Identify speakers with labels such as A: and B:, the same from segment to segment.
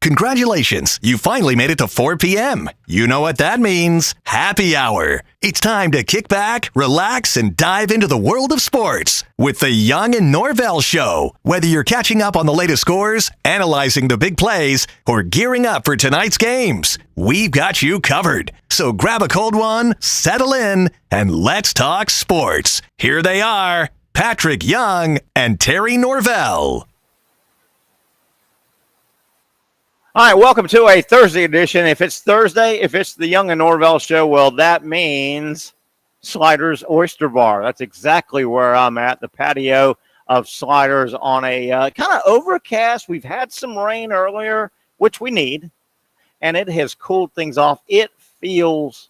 A: Congratulations, you finally made it to 4 p.m. You know what that means. Happy hour. It's time to kick back, relax, and dive into the world of sports with the Young and Norvelle Show. Whether you're catching up on the latest scores, analyzing the big plays, or gearing up for tonight's games, we've got you covered. So grab a cold one, settle in, and let's talk sports. Here they are, Patrick Young and Terry Norvelle.
B: All right, welcome to a Thursday edition. If it's Thursday, if it's the Young and Norvelle Show, well, that means Sliders Oyster Bar. That's exactly where I'm at, the patio of Sliders on a kind of overcast. We've had some rain earlier, which we need, and it has cooled things off. It feels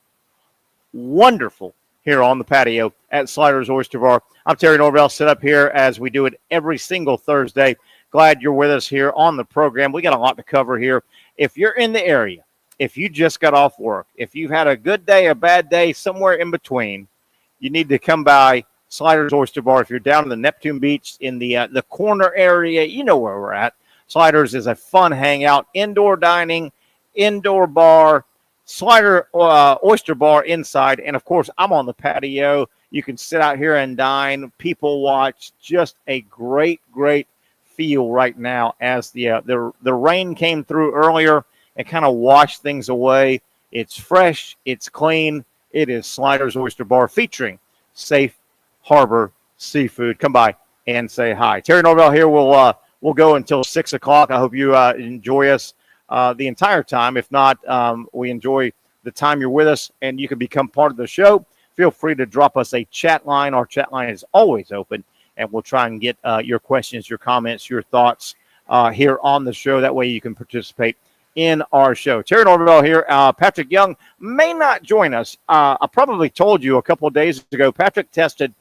B: wonderful here on the patio at Sliders Oyster Bar. I'm Terry Norvelle, set up here as we do it every single Thursday. Glad you're with us here on the program. We got a lot to cover here. If you're in the area, if you just got off work, if you've had a good day, a bad day, somewhere in between, you need to come by Sliders Oyster Bar. If you're down in the Neptune Beach in the corner area, you know where we're at. Sliders is a fun hangout, indoor dining, indoor bar, Slider Oyster Bar inside. And, of course, I'm on the patio. You can sit out here and dine, people watch. Just a great feel right now as the rain came through earlier and kind of washed things away. It's fresh, it's clean. It is Sliders Oyster Bar featuring Safe Harbor Seafood. Come by and say hi. Terry Norvelle here. We'll go until 6 o'clock. I hope you enjoy us the entire time. If not, we enjoy the time you're with us, and you can become part of the show. Feel free to drop us a chat line. Our chat line is always open, and we'll try and get your questions, your comments, your thoughts here on the show. That way you can participate in our show. Terry Norvelle here. Patrick Young may not join us. I probably told you a couple of days ago, Patrick tested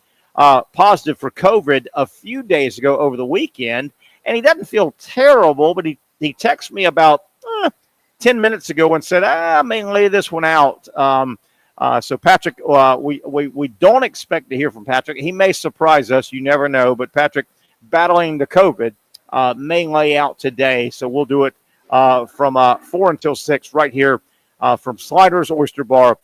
B: positive for COVID a few days ago over the weekend, and he doesn't feel terrible, but he texted me about 10 minutes ago and said, I may lay this one out. So, Patrick, we don't expect to hear from Patrick. He may surprise us. You never know. But Patrick, battling the COVID, may lay out today. So we'll do it from 4 until 6 right here from Sliders Oyster Bar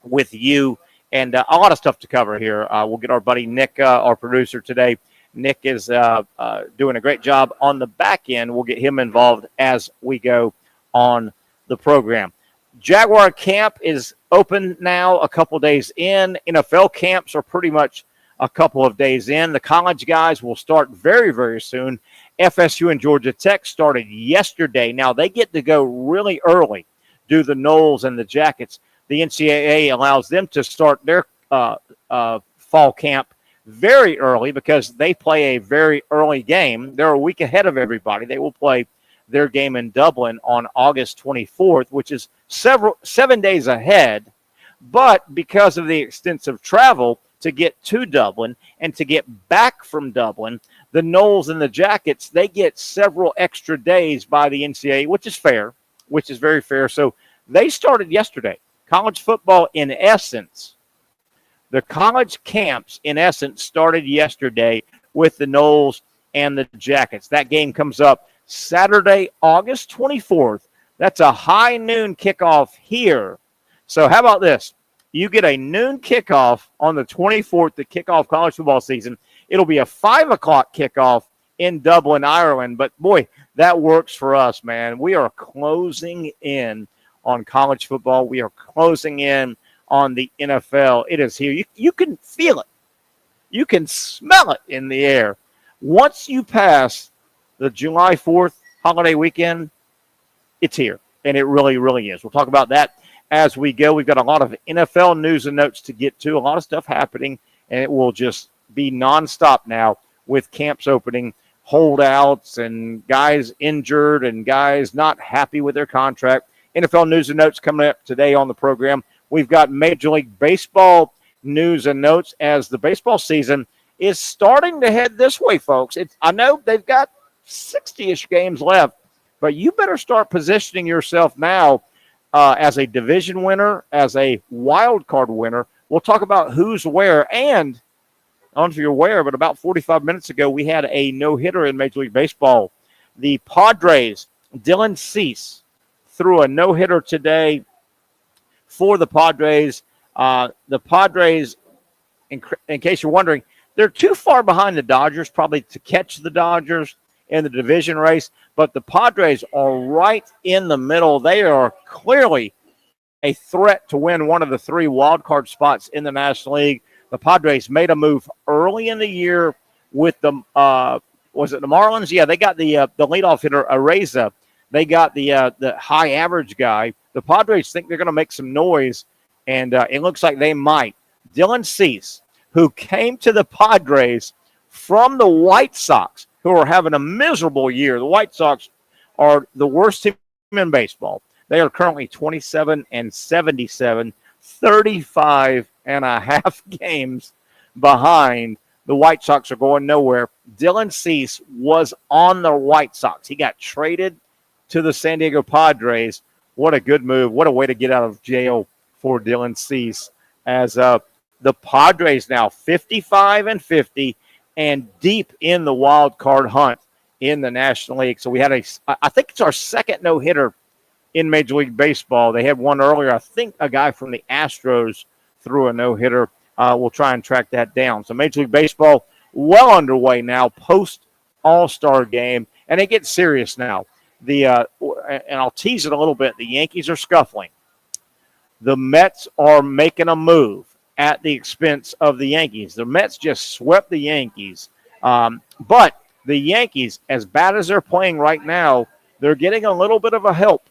B: with you. And a lot of stuff to cover here. We'll get our buddy Nick, our producer today. Nick is doing a great job on the back end. We'll get him involved as we go on the program. Jaguar camp is open now, a couple days in. NFL camps are pretty much a couple of days in. The college guys will start very, very soon. FSU and Georgia Tech started yesterday. Now, they get to go really early, do the Noles and the Jackets. The NCAA allows them to start their fall camp very early because they play a very early game. They're a week ahead of everybody. They will play their game in Dublin on August 24th, which is 7 days ahead. But because of the extensive travel to get to Dublin and to get back from Dublin, the Noles and the Jackets, they get several extra days by the NCAA, which is fair, which is very fair. So they started yesterday. College football, in essence, the college camps, in essence, started yesterday with the Noles and the Jackets. That game comes up Saturday, August 24th. That's a high noon kickoff here. So how about this? You get a noon kickoff on the 24th to kick off college football season. It'll be a 5 o'clock kickoff in Dublin, Ireland. But, boy, that works for us, man. We are closing in on college football. We are closing in on the NFL. It is here. You can feel it. You can smell it in the air. Once you pass the July 4th holiday weekend, it's here, and it really, really is. We'll talk about that as we go. We've got a lot of NFL news and notes to get to, a lot of stuff happening, and it will just be nonstop now with camps opening, holdouts, and guys injured and guys not happy with their contract. NFL news and notes coming up today on the program. We've got Major League Baseball news and notes as the baseball season is starting to head this way, folks. I know they've got 60-ish games left, but you better start positioning yourself now as a division winner, as a wild card winner. We'll talk about who's where, and I don't know if you're aware, but about 45 minutes ago, we had a no-hitter in Major League Baseball. The Padres Dylan Cease threw a no-hitter today for the Padres. The Padres, in case you're wondering, they're too far behind the Dodgers probably to catch the Dodgers in the division race, but the Padres are right in the middle. They are clearly a threat to win one of the three wild card spots in the National League. The Padres made a move early in the year with the was it the Marlins? Yeah, they got the leadoff hitter Areza. They got the high average guy. The Padres think they're going to make some noise, and it looks like they might. Dylan Cease, who came to the Padres from the White Sox, who are having a miserable year. The White Sox are the worst team in baseball. They are currently 27-77, 35 and a half games behind. The White Sox are going nowhere. Dylan Cease was on the White Sox. He got traded to the San Diego Padres. What a good move. What a way to get out of jail for Dylan Cease. As the Padres now 55-50 and deep in the wild card hunt in the National League. So we had I think it's our second no-hitter in Major League Baseball. They had one earlier. I think a guy from the Astros threw a no-hitter. We'll try and track that down. So Major League Baseball well underway now, post All-Star game, and it gets serious now. And I'll tease it a little bit. The Yankees are scuffling. The Mets are making a move at the expense of the Yankees. The Mets just swept the Yankees. But the Yankees, as bad as they're playing right now, they're getting a little bit of a help.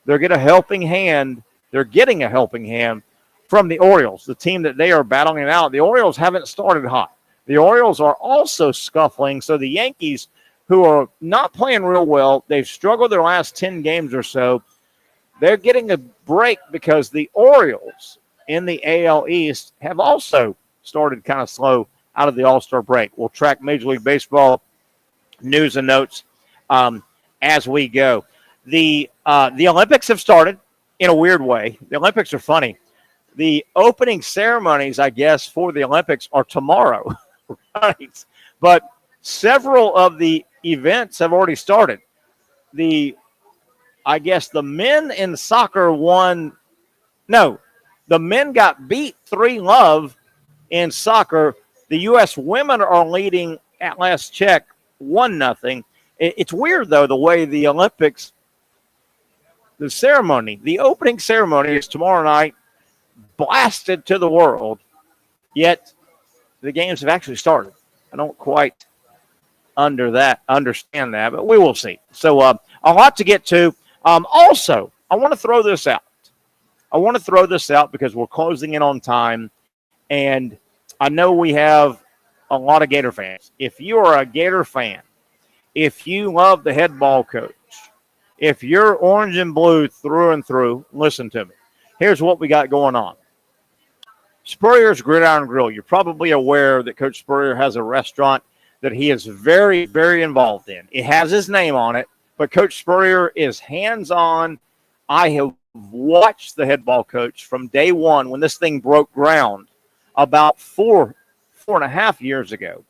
B: They're getting a helping hand. They're getting a helping hand from the Orioles, the team that they are battling out. The Orioles haven't started hot. The Orioles are also scuffling. So the Yankees, who are not playing real well, they've struggled their last 10 games or so. They're getting a break because the Orioles in the AL East have also started kind of slow out of the All-Star break. We'll track Major League Baseball news and notes as we go. The Olympics have started in a weird way. The Olympics are funny. The opening ceremonies, I guess, for the Olympics are tomorrow, right? But several of the events have already started. I guess the men in soccer won. No, the men got beat 3-0 in soccer. The U.S. women are leading at last check 1-0. It's weird, though, the way the Olympics, the opening ceremony is tomorrow night, blasted to the world, yet the games have actually started. I don't quite understand that, but we will see. So a lot to get to. Also, I want to throw this out. Because we're closing in on time, and I know we have a lot of Gator fans. If you are a Gator fan, if you love the head ball coach, if you're orange and blue through and through, listen to me. Here's what we got going on. Spurrier's Gridiron Grill. You're probably aware that Coach Spurrier has a restaurant that he is very, very involved in. It has his name on it, but Coach Spurrier is hands-on. I have watched the head ball coach from day one when this thing broke ground about 4.5 years ago.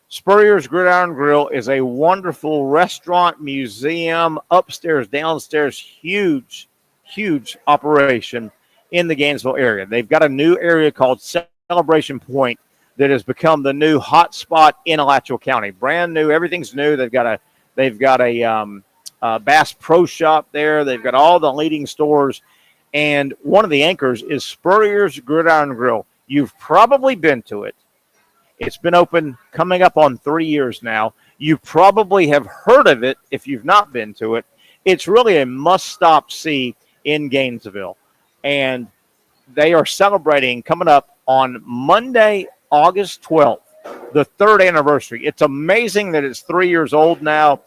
B: Spurrier's Gridiron Grill is a wonderful restaurant, museum, upstairs, downstairs, huge operation in the Gainesville area. They've got a new area called Celebration Point that has become the new hot spot in Alachua County. Brand new, everything's new. They've got a Bass Pro Shop there. They've got all the leading stores, and one of the anchors is Spurrier's Gridiron Grill. You've probably been to it. It's been open coming up on 3 years now. You probably have heard of it if you've not been to it. It's really a must-stop see in Gainesville, and they are celebrating coming up on Monday, August 12th, the third anniversary. It's amazing that it's 3 years old now.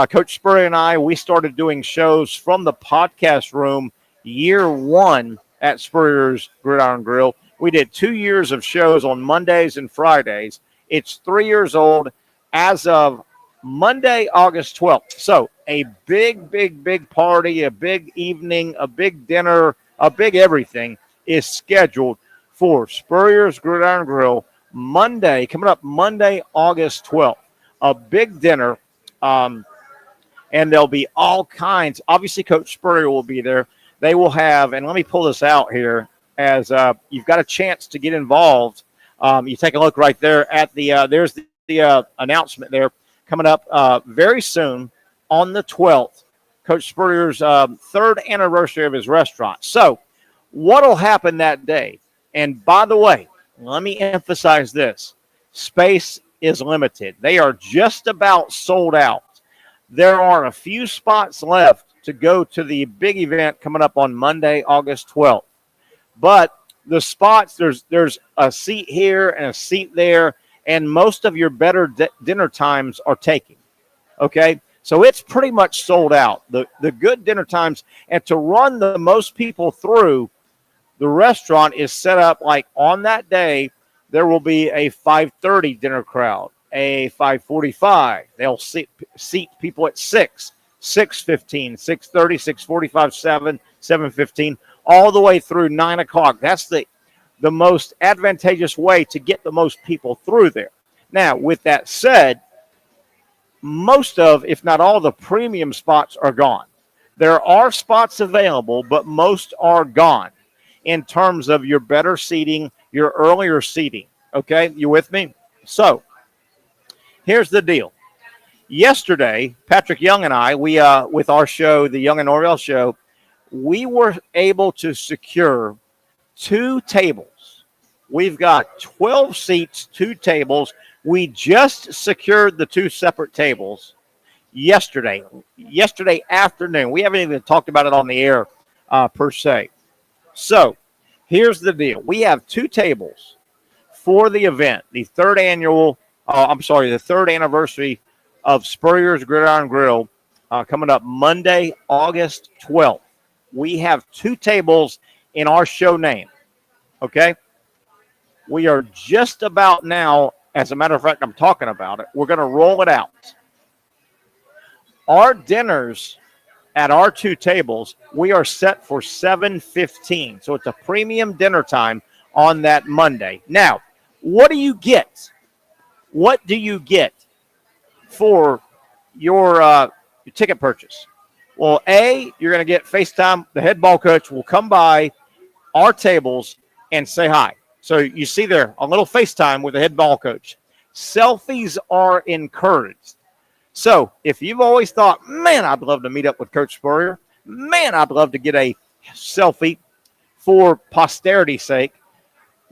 B: Coach Spurrier and I, we started doing shows from the podcast room year one at Spurrier's Gridiron Grill. We did 2 years of shows on Mondays and Fridays. It's 3 years old as of Monday, August 12th. So a big party, a big evening, a big dinner, a big everything is scheduled for Spurrier's Gridiron Grill coming up Monday, August 12th. A big dinner. and there'll be all kinds. Obviously, Coach Spurrier will be there. They will have, and let me pull this out here as you've got a chance to get involved. You take a look right there at there's the announcement there coming up very soon on the 12th. Coach Spurrier's third anniversary of his restaurant. So what will happen that day? And by the way, let me emphasize this. Space is limited. They are just about sold out. There are a few spots left to go to the big event coming up on Monday, August 12th. But the spots, there's a seat here and a seat there, and most of your better dinner times are taken. Okay? So it's pretty much sold out. The good dinner times, and to run the most people through, the restaurant is set up like on that day, there will be a 5:30 dinner crowd, a 5:45. They'll seat people at 6, 6:15, 6:30, 6:45, 7, 7:15, all the way through 9 o'clock. That's the most advantageous way to get the most people through there. Now, with that said, most of, if not all, the premium spots are gone. There are spots available, but most are gone in terms of your better seating, your earlier seating. Okay, you with me? So here's the deal. Yesterday, Patrick Young and I, we with our show, the Young and Norvelle show, we were able to secure 2 tables. We've got 12 seats, 2 tables. We just secured the 2 separate tables yesterday afternoon. We haven't even talked about it on the air per se. So here's the deal. We have 2 tables for the event, the third anniversary of Spurrier's Gridiron Grill coming up Monday, August 12th. We have 2 tables in our show name, okay? We are just about now, as a matter of fact, I'm talking about it. We're going to roll it out. Our dinners at our 2 tables, we are set for 7:15. So it's a premium dinner time on that Monday. Now, what do you get? What do you get for your ticket purchase? Well, you're going to get FaceTime. The head ball coach will come by our tables and say hi. So you see there a little FaceTime with the head ball coach. Selfies are encouraged. So if you've always thought, man, I'd love to meet up with Coach Spurrier, man, I'd love to get a selfie for posterity's sake,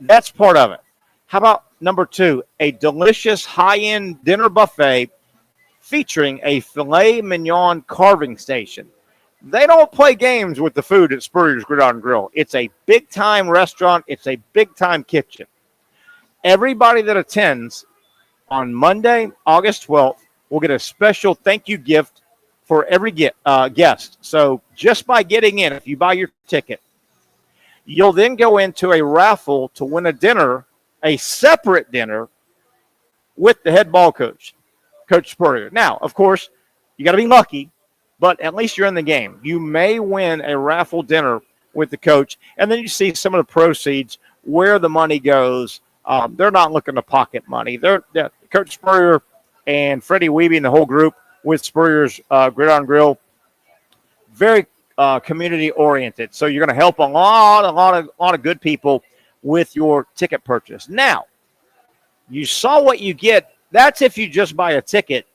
B: that's part of it. How about number 2, a delicious high-end dinner buffet featuring a filet mignon carving station. They don't play games with the food at Spurrier's Gridiron Grill. It's a big-time restaurant. It's a big-time kitchen. Everybody that attends on Monday, August 12th, will get a special thank you gift for every guest. So just by getting in, if you buy your ticket, you'll then go into a raffle to win a dinner, a separate dinner with the head ball coach, Coach Spurrier. Now, of course, you got to be lucky, but at least you're in the game. You may win a raffle dinner with the coach, and then you see some of the proceeds, where the money goes. They're not looking to pocket money. They're Coach Spurrier and Freddie Wiebe and the whole group with Spurrier's Gridiron Grill, very community-oriented. So you're going to help a lot of good people with your ticket purchase. Now, you saw what you get. That's if you just buy a ticket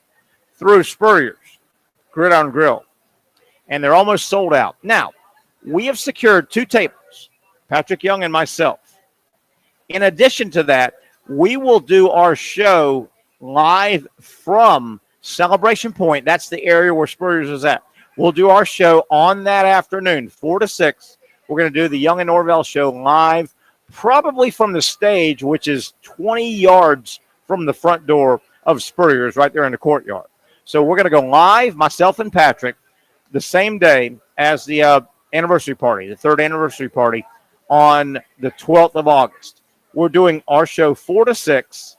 B: through Spurrier's Gridiron Grill. And they're almost sold out. Now, we have secured 2 tables, Patrick Young and myself. In addition to that, we will do our show live from Celebration Point. That's the area where Spurrier's is at. We'll do our show on that afternoon, 4 to 6. We're going to do the Young and Norvelle show live, probably from the stage, which is 20 yards from the front door of Spurrier's right there in the courtyard. So we're going to go live, myself and Patrick, the same day as the anniversary party, the 3rd anniversary party on the 12th of August. We're doing our show 4 to 6.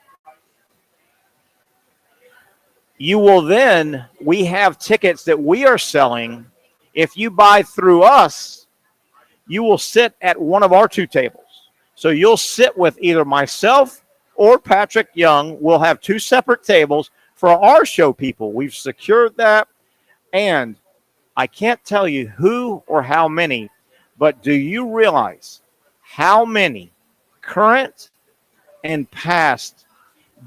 B: You will then, we have tickets that we are selling. If you buy through us, you will sit at one of our 2 tables. So you'll sit with either myself or Patrick Young. We'll have 2 separate tables for our show people. We've secured that. And I can't tell you who or how many, but do you realize how many current and past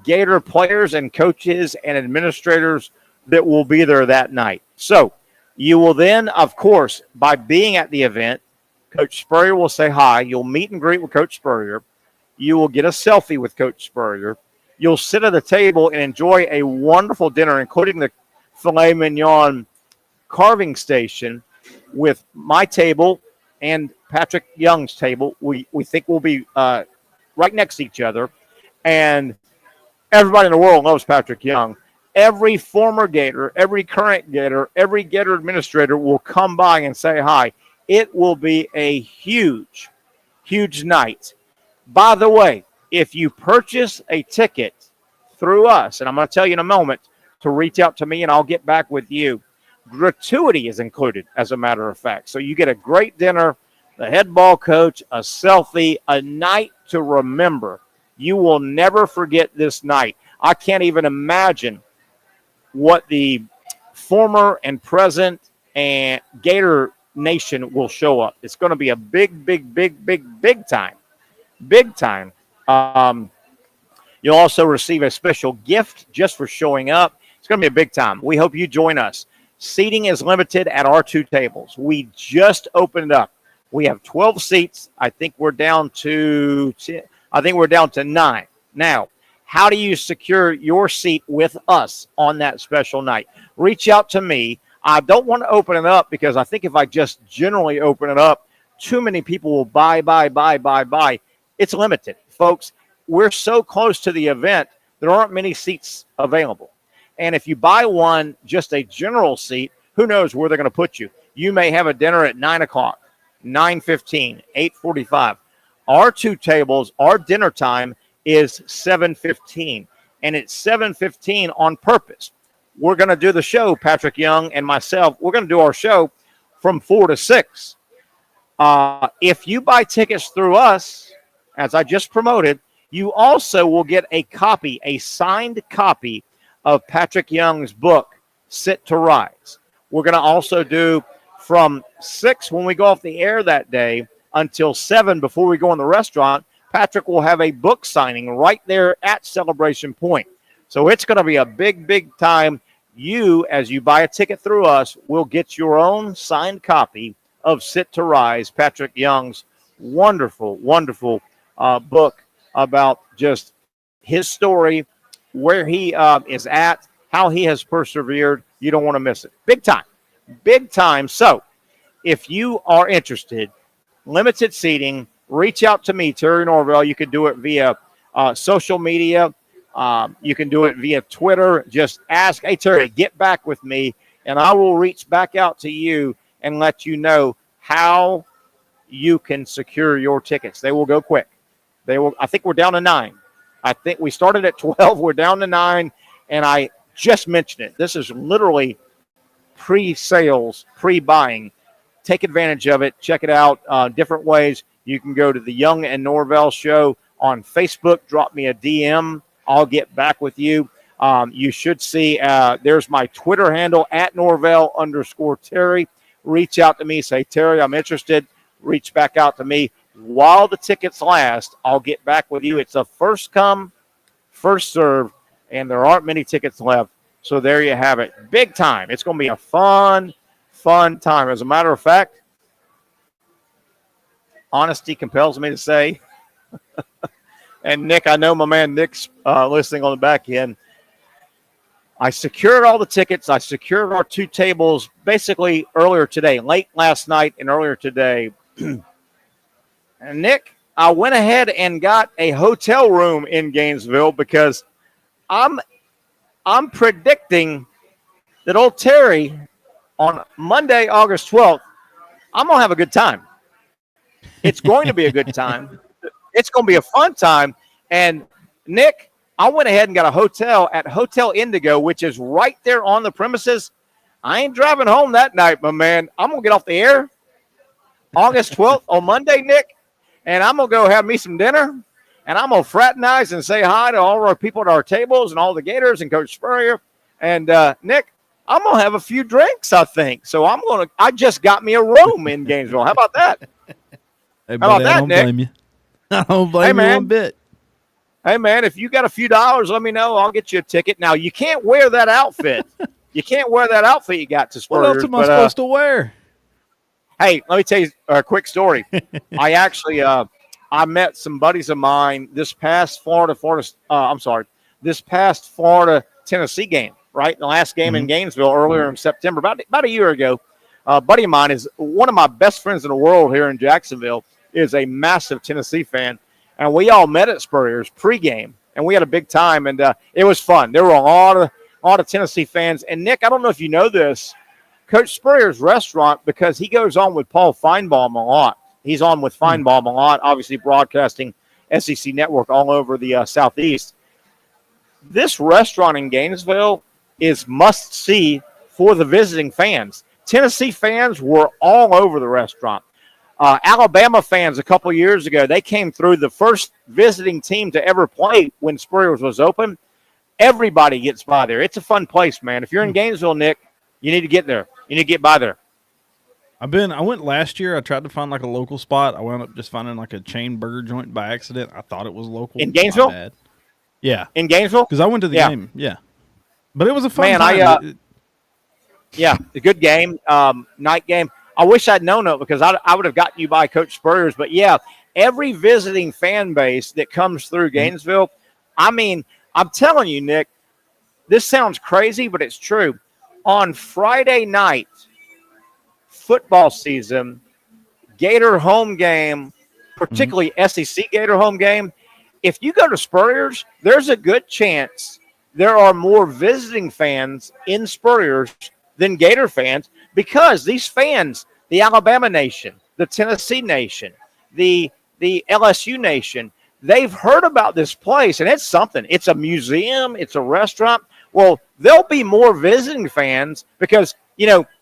B: Gator players and coaches and administrators that will be there that night? So you will then, of course, by being at the event, Coach Spurrier will say hi. You'll meet and greet with Coach Spurrier. You will get a selfie with Coach Spurrier. You'll sit at a table and enjoy a wonderful dinner, including the filet mignon carving station with my table and Patrick Young's table. We think we'll be right next to each other. And everybody in the world loves Patrick Young. Every former Gator, every current Gator, every Gator administrator will come by and say hi. It will be a huge, huge night. By the way, if you purchase a ticket through us, and I'm going to tell you in a moment to reach out to me and I'll get back with you, gratuity is included, as a matter of fact. So you get a great dinner, the head ball coach, a selfie, a night to remember. You will never forget this night. I can't even imagine what the former and present and Gator Nation will show up. It's going to be a big, big, big, big, big time. Big time. You'll also receive a special gift just for showing up. It's going to be a big time. We hope you join us. Seating is limited at our 2 tables. We just opened up. We have 12 seats. I think we're down to 9. Now, how do you secure your seat with us on that special night? Reach out to me. I don't want to open it up because I think if I just generally open it up, too many people will buy. It's limited, folks. We're so close to the event, there aren't many seats available. And if you buy one, just a general seat, who knows where they're going to put you. You may have a dinner at 9 o'clock, 9:15, 8:45. Our 2 tables, our dinner time is 7:15, and it's 7:15 on purpose. We're going to do the show, Patrick Young and myself. We're going to do our show from 4 to 6. If you buy tickets through us, as I just promoted, you also will get a copy, a signed copy of Patrick Young's book, Sit to Rise. We're going to also do from 6 when we go off the air that day until 7 before we go in the restaurant. Patrick will have a book signing right there at Celebration Point. So it's going to be a big, big time. You, as you buy a ticket through us, will get your own signed copy of Sit to Rise, Patrick Young's wonderful, wonderful book about just his story, where he is at, how he has persevered. You don't want to miss it. Big time. Big time. So if you are interested, limited seating, reach out to me, Terry Norvelle. You can do it via social media. You can do it via Twitter. Just ask, hey, Terry, get back with me, and I will reach back out to you and let you know how you can secure your tickets. They will go quick. I think we're down to 9. I think we started at 12. We're down to 9, and I just mentioned it. This is literally pre-sales, pre-buying. Take advantage of it. Check it out different ways. You can go to the Young and Norvelle Show on Facebook. Drop me a DM. I'll get back with you. You should see there's my Twitter handle, at Norvelle_Terry. Reach out to me. Say, Terry, I'm interested. Reach back out to me. While the tickets last, I'll get back with you. It's a first come, first serve, and there aren't many tickets left. So there you have it. Big time. It's going to be a fun time. As a matter of fact, honesty compels me to say, and Nick, I know my man Nick's listening on the back end. I secured all the tickets. I secured our 2 tables basically earlier today, late last night and earlier today. And Nick, I went ahead and got a hotel room in Gainesville because I'm predicting that old Terry on Monday, August 12th, I'm going to have a good time. It's going to be a good time. It's going to be a fun time. And Nick, I went ahead and got a hotel at Hotel Indigo, which is right there on the premises. I ain't driving home that night, my man. I'm going to get off the air August 12th on Monday, Nick, and I'm going to go have me some dinner, and I'm going to fraternize and say hi to all of our people at our tables and all the Gators and Coach Spurrier. And, Nick, I'm gonna have a few drinks, I think. So I just got me a room in Gainesville. How about that?
C: Hey,
B: How about
C: buddy,
B: that,
C: I don't
B: Nick?
C: blame you. I don't
B: Hey,
C: blame you
B: man.
C: one bit.
B: Hey, man, if you got a few dollars, let me know. I'll get you a ticket. Now, you can't wear that outfit. You can't wear that outfit you got to
C: What else
B: Spurriers.
C: am I supposed to wear?
B: Hey, let me tell you a quick story. I actually I met some buddies of mine this past this past Florida Tennessee game, right? The last game in Gainesville earlier in September, about a year ago. A buddy of mine is one of my best friends in the world here in Jacksonville, is a massive Tennessee fan. And we all met at Spurrier's pregame, and we had a big time, and it was fun. There were a lot of Tennessee fans. And, Nick, I don't know if you know this, Coach Spurrier's restaurant, because he goes on with Paul Feinbaum a lot. He's on with Feinbaum a lot, obviously broadcasting SEC Network all over the Southeast. This restaurant in Gainesville is must-see for the visiting fans. Tennessee fans were all over the restaurant. Alabama fans a couple years ago, they came through, the first visiting team to ever play when Spurrier's was open. Everybody gets by there. It's a fun place, man. If you're in Gainesville, Nick, you need to get there. You need to get by there.
C: I went last year. I tried to find like a local spot. I wound up just finding like a chain burger joint by accident. I thought it was local.
B: In Gainesville?
C: My bad. Yeah.
B: In Gainesville?
C: Because I went to the game. Yeah. But it was a fun
B: Man,
C: time.
B: Yeah, a good game, night game. I wish I'd known it because I would have gotten you by Coach Spurrier's. But, yeah, every visiting fan base that comes through Gainesville, I mean, I'm telling you, Nick, this sounds crazy, but it's true. On Friday night, football season, Gator home game, particularly SEC Gator home game, if you go to Spurrier's, there's a good chance there are more visiting fans in Spurrier's than Gator fans, because these fans, the Alabama nation, the Tennessee nation, the LSU nation, they've heard about this place, and it's something. It's a museum. It's a restaurant. Well, there'll be more visiting fans because,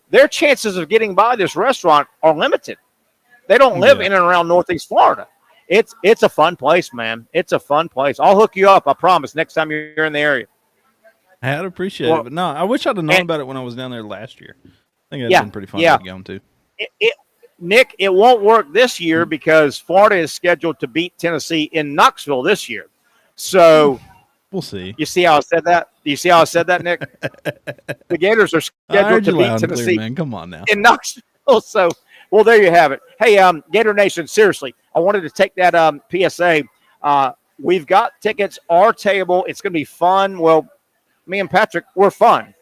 B: their chances of getting by this restaurant are limited. They don't live in and around Northeast Florida. It's a fun place, man. It's a fun place. I'll hook you up, I promise, next time you're in the area.
C: I'd appreciate it. But no, I wish I'd have known about it when I was down there last year. I think it'd been pretty fun to go to.
B: Nick, it won't work this year because Florida is scheduled to beat Tennessee in Knoxville this year. So
C: we'll see.
B: You see how I said that? Do you see how I said that, Nick? The Gators are scheduled to beat Tennessee.
C: Clear, man. Come on now.
B: In Knoxville. So, well, there you have it. Hey, Gator Nation, seriously, I wanted to take that PSA. We've got tickets, our table. It's going to be fun. Well, me and Patrick, we're fun.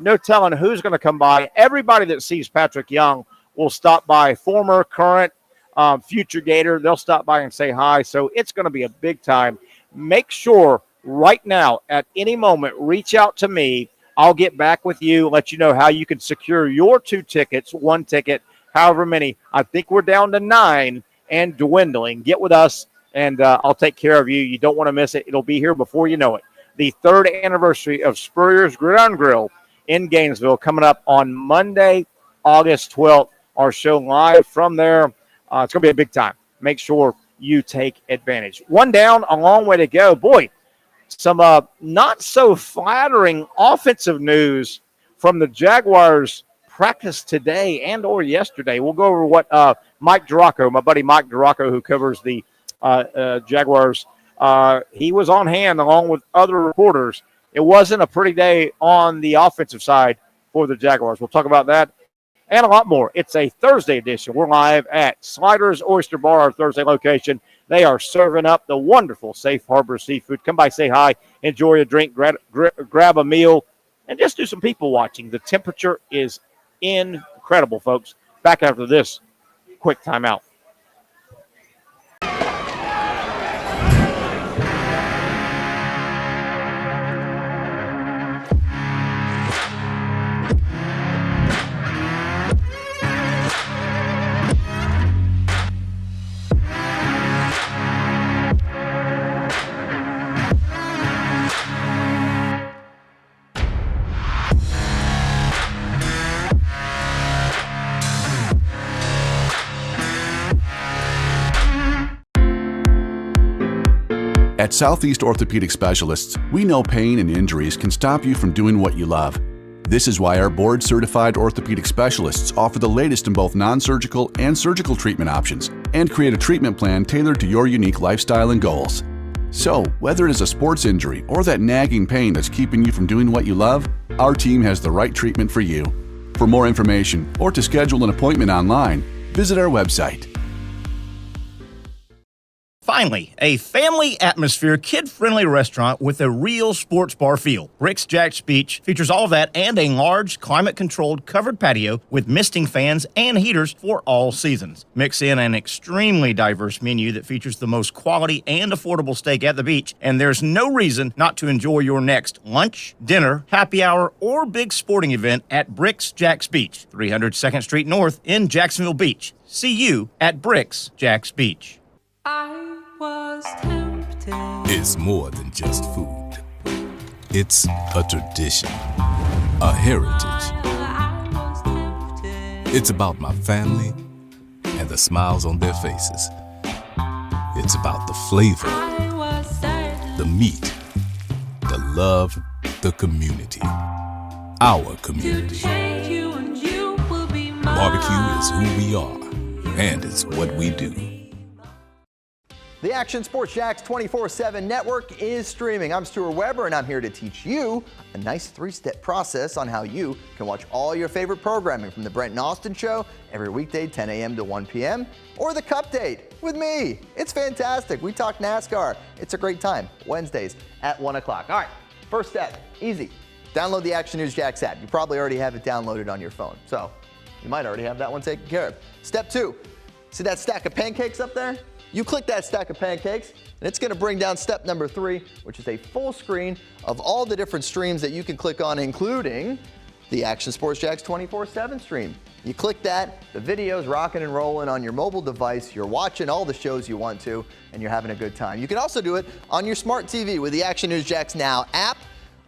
B: No telling who's going to come by. Everybody that sees Patrick Young will stop by, former, current, future Gator. They'll stop by and say hi. So it's going to be a big time. Make sure right now, at any moment, reach out to me. I'll get back with you, let you know how you can secure your 2 tickets, 1 ticket, however many. I think we're down to 9 and dwindling. Get with us, and I'll take care of you. You don't want to miss it. It'll be here before you know it. The 3rd anniversary of Spurrier's Gridiron Grill in Gainesville coming up on Monday, August 12th. Our show live from there. It's going to be a big time. Make sure you take advantage. 1 down, a long way to go. Boy, some not so flattering offensive news from the Jaguars practice today and or yesterday. We'll go over what Mike Duraco, my buddy Mike Duraco, who covers the Jaguars, he was on hand along with other reporters. It wasn't a pretty day on the offensive side for the Jaguars. We'll talk about that and a lot more. It's a Thursday edition. We're live at Sliders Oyster Bar, our Thursday location. They are serving up the wonderful Safe Harbor seafood. Come by, say hi, enjoy a drink, grab a meal, and just do some people watching. The temperature is incredible, folks. Back after this quick timeout.
D: At Southeast Orthopedic Specialists, we know pain and injuries can stop you from doing what you love. This is why our board-certified orthopedic specialists offer the latest in both non-surgical and surgical treatment options and create a treatment plan tailored to your unique lifestyle and goals. So, whether it is a sports injury or that nagging pain that's keeping you from doing what you love, our team has the right treatment for you. For more information or to schedule an appointment online, visit our website.
E: Finally, a family atmosphere, kid-friendly restaurant with a real sports bar feel. Bricks Jack's Beach features all of that and a large, climate-controlled covered patio with misting fans and heaters for all seasons. Mix in an extremely diverse menu that features the most quality and affordable steak at the beach, and there's no reason not to enjoy your next lunch, dinner, happy hour, or big sporting event at Bricks Jack's Beach, 300 2nd Street North in Jacksonville Beach. See you at Bricks Jack's Beach.
F: I was tempted.
G: It's more than just food. It's a tradition, a heritage.
F: I was tempted.
G: It's about my family and the smiles on their faces. It's about the flavor,
F: I was certain.
G: the meat, the love, the community. Our community.
F: Change you and you will be mine.
G: Barbecue is who we are, and it's what we do.
H: The Action Sports Jax 24/7 network is streaming. I'm Stuart Weber, and I'm here to teach you a nice 3-step process on how you can watch all your favorite programming from the Brent and Austin Show every weekday 10 a.m. to 1 p.m. or the Cup Date with me. It's fantastic. We talk NASCAR. It's a great time. Wednesdays at 1 o'clock. All right, first step, easy. Download the Action News Jax app. You probably already have it downloaded on your phone, so you might already have that one taken care of. Step 2, see that stack of pancakes up there? You click that stack of pancakes, and it's going to bring down step number 3, which is a full screen of all the different streams that you can click on, including the Action Sports Jax 24/7 stream. You click that, the video's rocking and rolling on your mobile device, you're watching all the shows you want to, and you're having a good time. You can also do it on your smart TV with the Action News Jax Now app.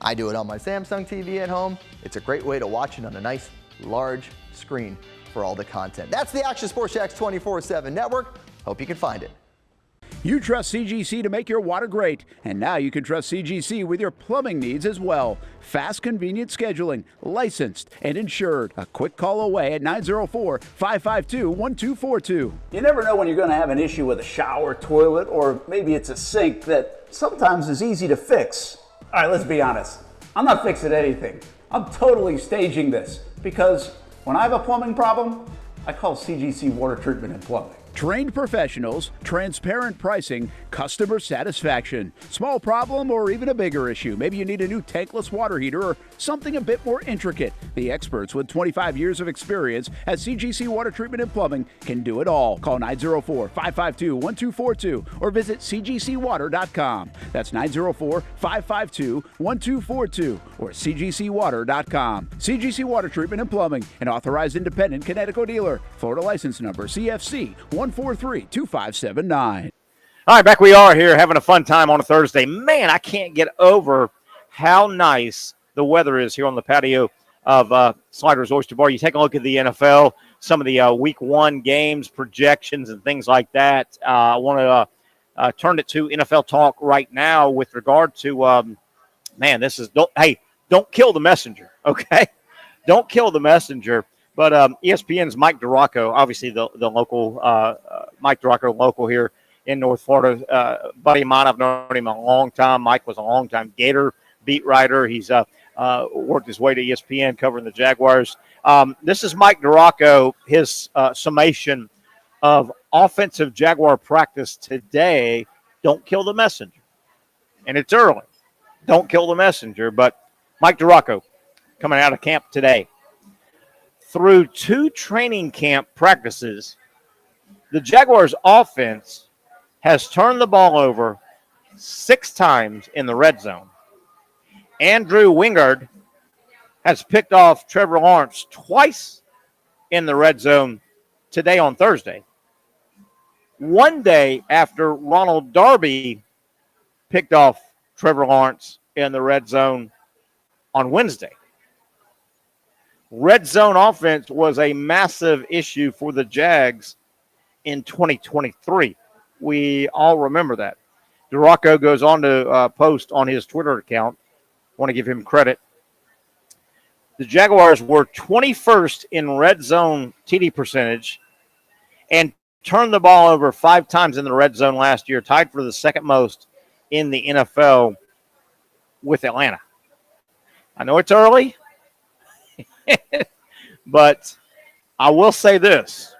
H: I do it on my Samsung TV at home. It's a great way to watch it on a nice, large screen for all the content. That's the Action Sports Jax 24/7 network. Hope you can find it.
I: You trust CGC to make your water great, and now you can trust CGC with your plumbing needs as well. Fast, convenient scheduling, licensed and insured. A quick call away at 904-552-1242.
J: You never know when you're going to have an issue with a shower, toilet, or maybe it's a sink that sometimes is easy to fix. All right, let's be honest. I'm not fixing anything. I'm totally staging this because when I have a plumbing problem, I call CGC Water Treatment and Plumbing.
I: Trained professionals, transparent pricing, customer satisfaction. Small problem or even a bigger issue. Maybe you need a new tankless water heater or something a bit more intricate. The experts with 25 years of experience at CGC Water Treatment and Plumbing can do it all. Call 904-552-1242 or visit cgcwater.com. That's 904-552-1242 or cgcwater.com. CGC Water Treatment and Plumbing, an authorized independent Connecticut dealer. Florida license number CFC 1432579.
B: All right, back we are here having a fun time on a Thursday. Man, I can't get over how nice the weather is here on the patio of Sliders Oyster Bar. You take a look at the NFL, some of the week 1 games, projections, and things like that. I want to turn it to NFL talk right now with regard to, this is, don't kill the messenger, okay? Don't kill the messenger. But ESPN's Mike DiRocco, obviously the local, Mike DiRocco, local here in North Florida, buddy of mine. I've known him a long time. Mike was a long-time Gator beat writer. He's worked his way to ESPN covering the Jaguars. This is Mike DiRocco, his summation of offensive Jaguar practice today. Don't kill the messenger. And it's early. Don't kill the messenger. But Mike DiRocco coming out of camp today. Through 2 training camp practices, the Jaguars' offense has turned the ball over 6 times in the red zone. Andrew Wingard has picked off Trevor Lawrence twice in the red zone today on Thursday. One day after Ronald Darby picked off Trevor Lawrence in the red zone on Wednesday. Red zone offense was a massive issue for the Jags in 2023. We all remember that. DiRocco goes on to post on his Twitter account. I want to give him credit. The Jaguars were 21st in red zone TD percentage and turned the ball over 5 times in the red zone last year, tied for the second most in the NFL with Atlanta. I know it's early, but I will say this.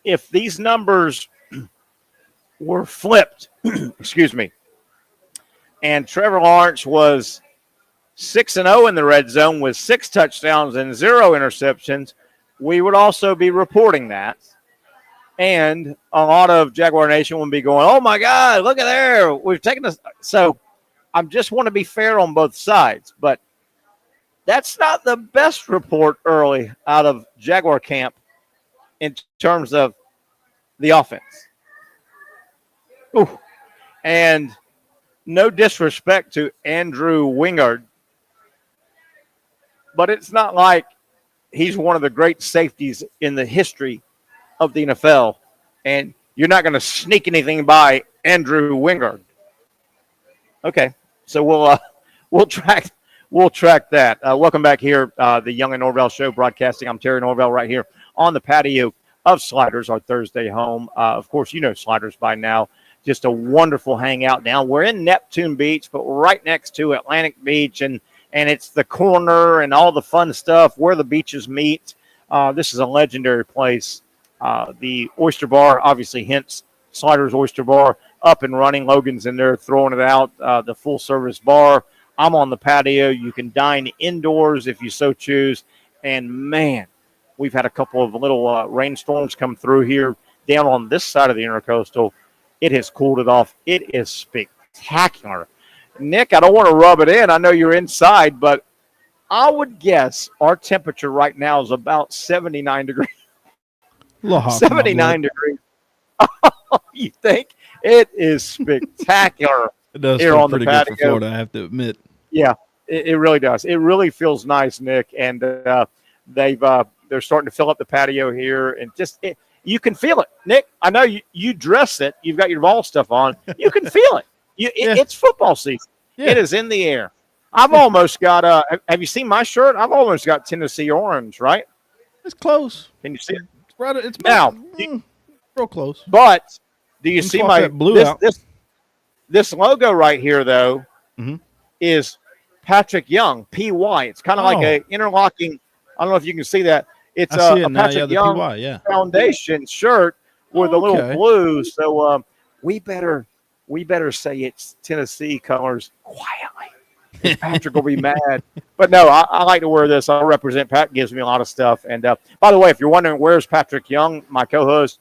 B: If these numbers were flipped, excuse me, and Trevor Lawrence was 6-0 in the red zone with 6 touchdowns and 0 interceptions, we would also be reporting that. And a lot of Jaguar Nation would be going, oh, my God, look at there. We've taken this. So I just want to be fair on both sides. But that's not the best report early out of Jaguar camp in terms of the offense. Ooh. And no disrespect to Andrew Wingard, but it's not like he's one of the great safeties in the history of the NFL, and you're not going to sneak anything by Andrew Wingard. Okay, so we'll track that. Welcome back here, the Young and Norvelle Show broadcasting. I'm Terry Norvelle right here on the patio of Sliders, our Thursday home. Of course, you know Sliders by now. Just a wonderful hangout down. We're in Neptune Beach, but we're right next to Atlantic Beach, and it's the corner and all the fun stuff where the beaches meet. This is a legendary place. The Oyster Bar, obviously, hence Sliders Oyster Bar, up and running. Logan's in there throwing it out, the full-service bar. I'm on the patio. You can dine indoors if you so choose. And, man, we've had a couple of little rainstorms come through here down on this side of the Intercoastal. It has cooled it off. It is spectacular. Nick, I don't want to rub it in. I know you're inside, but I would guess our temperature right now is about 79 degrees. 79 degrees. You think? It is spectacular.
C: It does
B: here
C: feel
B: on the
C: pretty good
B: patio.
C: for Florida, I have to admit.
B: Yeah, it really does. It really feels nice, Nick. And they're starting to fill up the patio here, and you can feel it, Nick. I know you dress it. You've got your ball stuff on. You can feel it. It's football season. Yeah. It is in the air. I've almost got have you seen my shirt? I've almost got Tennessee orange, right?
C: It's close.
B: Can you see it?
C: It's
B: now
C: real close.
B: But do you see my
C: blue out?
B: This logo right here though is Patrick Young, PY. It's kind of like a interlocking. I don't know if you can see that. It's a Patrick Young
C: PY,
B: Foundation shirt with a little blue. So we better say it's Tennessee colors quietly. Patrick will be mad. But no, I like to wear this. I represent Pat. Gives me a lot of stuff. And by the way, if you're wondering where's Patrick Young, my co-host,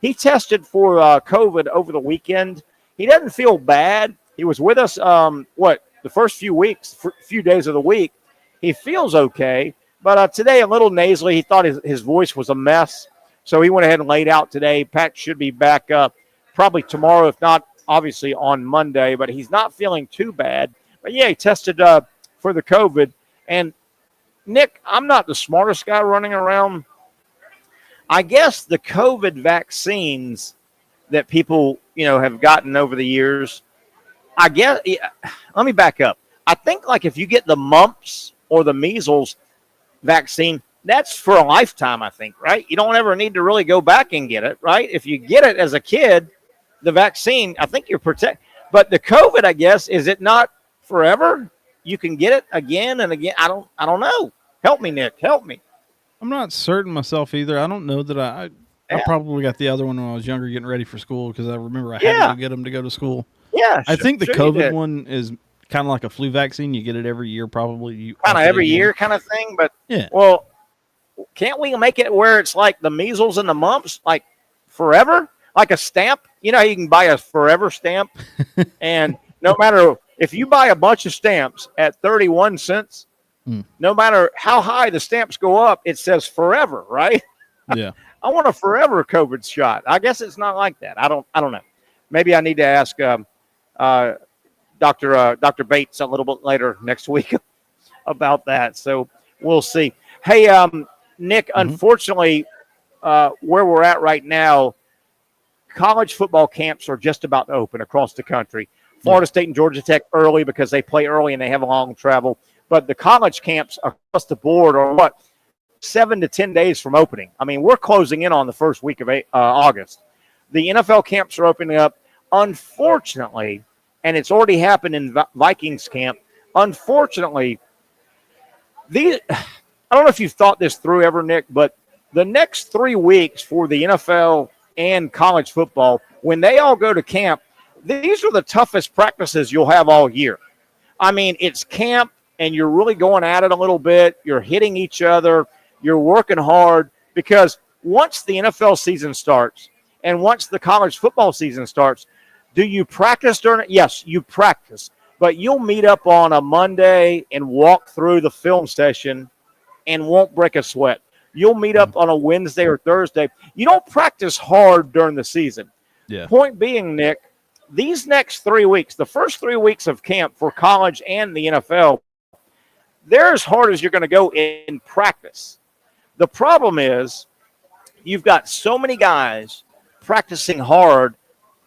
B: he tested for COVID over the weekend. He doesn't feel bad. He was with us, the first few days of the week. He feels okay. But today, a little nasally. He thought his voice was a mess. So he went ahead and laid out today. Pat should be back up probably tomorrow, if not, obviously, on Monday. But he's not feeling too bad. But, yeah, he tested for the COVID. And, Nick, I'm not the smartest guy running around. I guess the COVID vaccines that people, have gotten over the years, let me back up. I think, like, if you get the mumps or the measles vaccine, that's for a lifetime, I think, right? You don't ever need to really go back and get it, right? If you get it as a kid, the vaccine, I think you're protected. But the COVID, I guess, is it not forever? You can get it again and again. I don't know. Help me, Nick. Help me.
C: I'm not certain myself either. I don't know that I probably got the other one when I was younger getting ready for school because I remember I had to get them to go to school.
B: Yeah.
C: I think the COVID one is kind of like a flu vaccine. You get it every year probably.
B: Kind of every year kind of thing. But,
C: yeah.
B: Well, can't we make it where it's like the measles and the mumps, like forever? Like a stamp? You can buy a forever stamp. And no matter if you buy a bunch of stamps at 31 cents, no matter how high the stamps go up, it says forever, right?
C: Yeah.
B: I want a forever COVID shot. I guess it's not like that. I don't know. Maybe I need to ask Dr. Bates a little bit later next week about that. So we'll see. Hey, Nick, unfortunately, where we're at right now, college football camps are just about to open across the country. Florida State and Georgia Tech early because they play early and they have a long travel. But the college camps across the board are 7 to 10 days from opening. I mean, we're closing in on the first week of August. The NFL camps are opening up. Unfortunately, and it's already happened in Vikings camp, unfortunately, I don't know if you've thought this through ever, Nick, but the next 3 weeks for the NFL and college football, when they all go to camp, these are the toughest practices you'll have all year. I mean, it's camp, and you're really going at it a little bit. You're hitting each other. You're working hard because once the NFL season starts and once the college football season starts, do you practice during it? Yes, you practice. But you'll meet up on a Monday and walk through the film session and won't break a sweat. You'll meet up on a Wednesday or Thursday. You don't practice hard during the season.
C: Yeah.
B: Point being, Nick, these next 3 weeks, the first 3 weeks of camp for college and the NFL, they're as hard as you're going to go in practice. The problem is you've got so many guys practicing hard.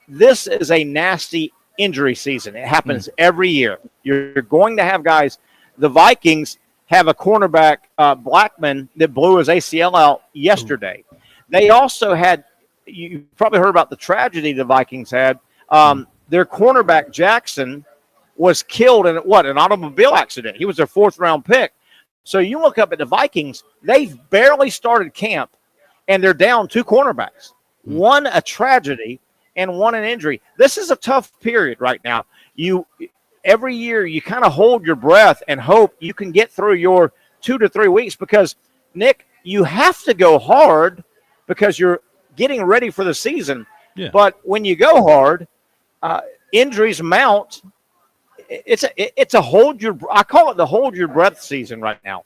B: This is a nasty injury season. It happens every year. You're going to have guys. The Vikings have a cornerback, Blackman, that blew his ACL out yesterday. They also had, you probably heard about the tragedy the Vikings had. Their cornerback, Jackson, was killed in an automobile accident. He was their 4th-round pick. So you look up at the Vikings, they've barely started camp, and they're down 2 cornerbacks. One a tragedy and one an injury. This is a tough period right now. Every year you kind of hold your breath and hope you can get through your 2 to 3 weeks because, Nick, you have to go hard because you're getting ready for the season.
C: Yeah.
B: But when you go hard, injuries mount. It's a hold your. I call it the hold your breath season right now.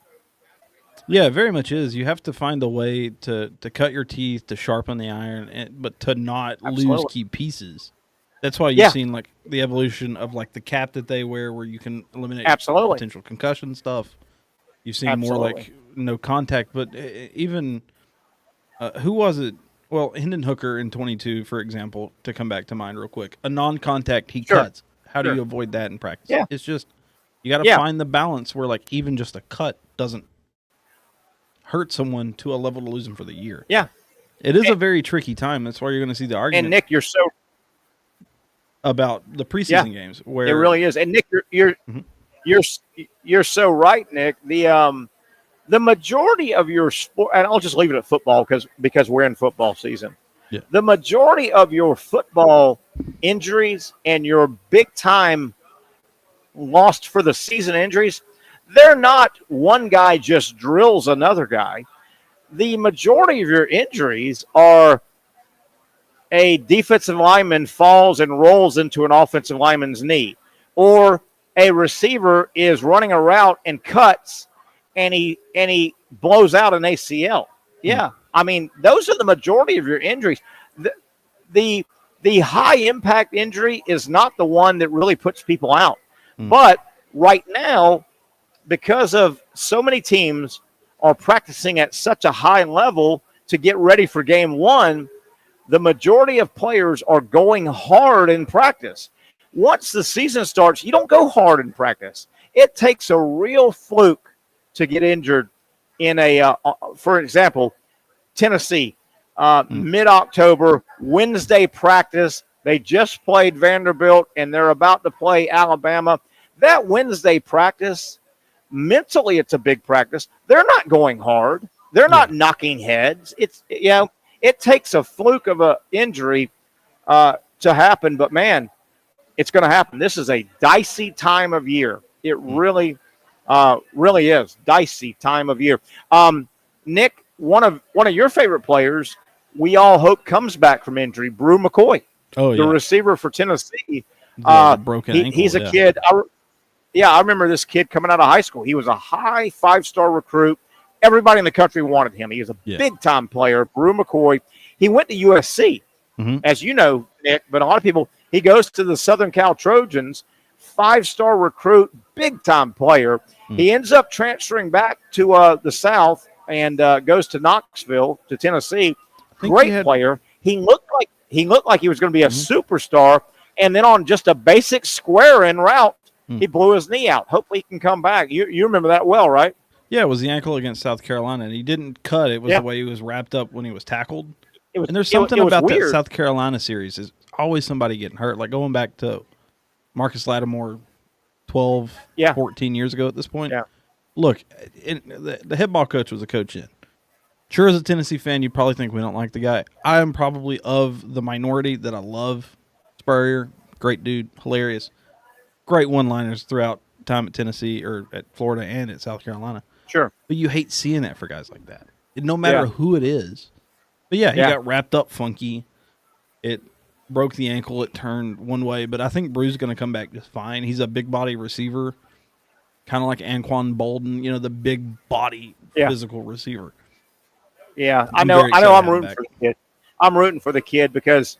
C: Yeah, it very much is. You have to find a way to cut your teeth, to sharpen the iron, but to not lose key pieces. That's why you've seen like the evolution of like the cap that they wear, where you can eliminate potential concussion stuff. You've seen more like no contact, but even who was it? Well, Hendon Hooker in 22, for example, to come back to mind real quick. A non-contact, he cuts. How do you avoid that in practice?
B: Yeah.
C: It's just you got to find the balance where like even just a cut doesn't hurt someone to a level to lose them for the year.
B: Yeah.
C: It is a very tricky time. That's why you're going to see the argument.
B: And Nick, you're so
C: about the preseason games where
B: it really is. And Nick, you're so right, Nick. The majority of your sport, and I'll just leave it at football because we're in football season.
C: Yeah.
B: The majority of your football injuries and your big time lost for the season injuries, they're not one guy just drills another guy. The majority of your injuries are a defensive lineman falls and rolls into an offensive lineman's knee, or a receiver is running a route and cuts and he blows out an ACL. Yeah. I mean, those are the majority of your injuries. The high impact injury is not the one that really puts people out. But right now, because of so many teams are practicing at such a high level to get ready for game one, the majority of players are going hard in practice. Once the season starts, you don't go hard in practice. It takes a real fluke to get injured in for example, Tennessee, mid-October, Wednesday practice. They just played Vanderbilt, and they're about to play Alabama. That Wednesday practice, mentally it's a big practice. They're not going hard. They're not knocking heads. It takes a fluke of an injury to happen, but, man, it's going to happen. This is a dicey time of year. It really is dicey time of year. Nick, one of your favorite players, we all hope comes back from injury, Brew McCoy, the receiver for Tennessee.
C: Broken ankle,
B: he's a kid. I remember this kid coming out of high school. He was a high 5-star recruit. Everybody in the country wanted him. He was a big-time player, Brew McCoy. He went to USC, as you know, Nick, but a lot of people, he goes to the Southern Cal Trojans, 5-star recruit, big-time player. He ends up transferring back to the South and goes to Knoxville, to Tennessee. Great player. He looked like he was going to be a superstar. And then on just a basic square in route, he blew his knee out. Hopefully he can come back. You remember that well, right?
C: Yeah, it was the ankle against South Carolina, and he didn't cut. It was the way he was wrapped up when he was tackled. And there's something about that South Carolina series is always somebody getting hurt. Like going back to Marcus Lattimore 12, 14 years ago at this point.
B: Yeah.
C: Look, the head ball coach was a coach in. Sure, as a Tennessee fan, you probably think we don't like the guy. I am probably of the minority that I love Spurrier. Great dude, hilarious. Great one-liners throughout time at Tennessee or at Florida and at South Carolina.
B: Sure.
C: But you hate seeing that for guys like that. No matter who it is. But yeah, he got wrapped up funky. It broke the ankle. It turned one way. But I think Bruce is going to come back just fine. He's a big body receiver, kind of like Anquan Bolden, the big body physical receiver.
B: Yeah, I know I'm rooting for the kid. I'm rooting for the kid because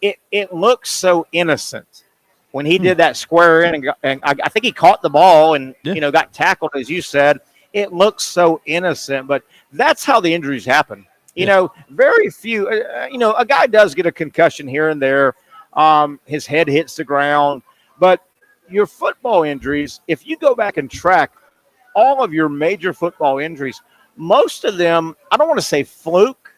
B: it looks so innocent. When he did that square in, and I think he caught the ball and got tackled, as you said. It looks so innocent, but that's how the injuries happen. Very few. A guy does get a concussion here and there. His head hits the ground, but your football injuries, if you go back and track all of your major football injuries, most of them, I don't want to say fluke,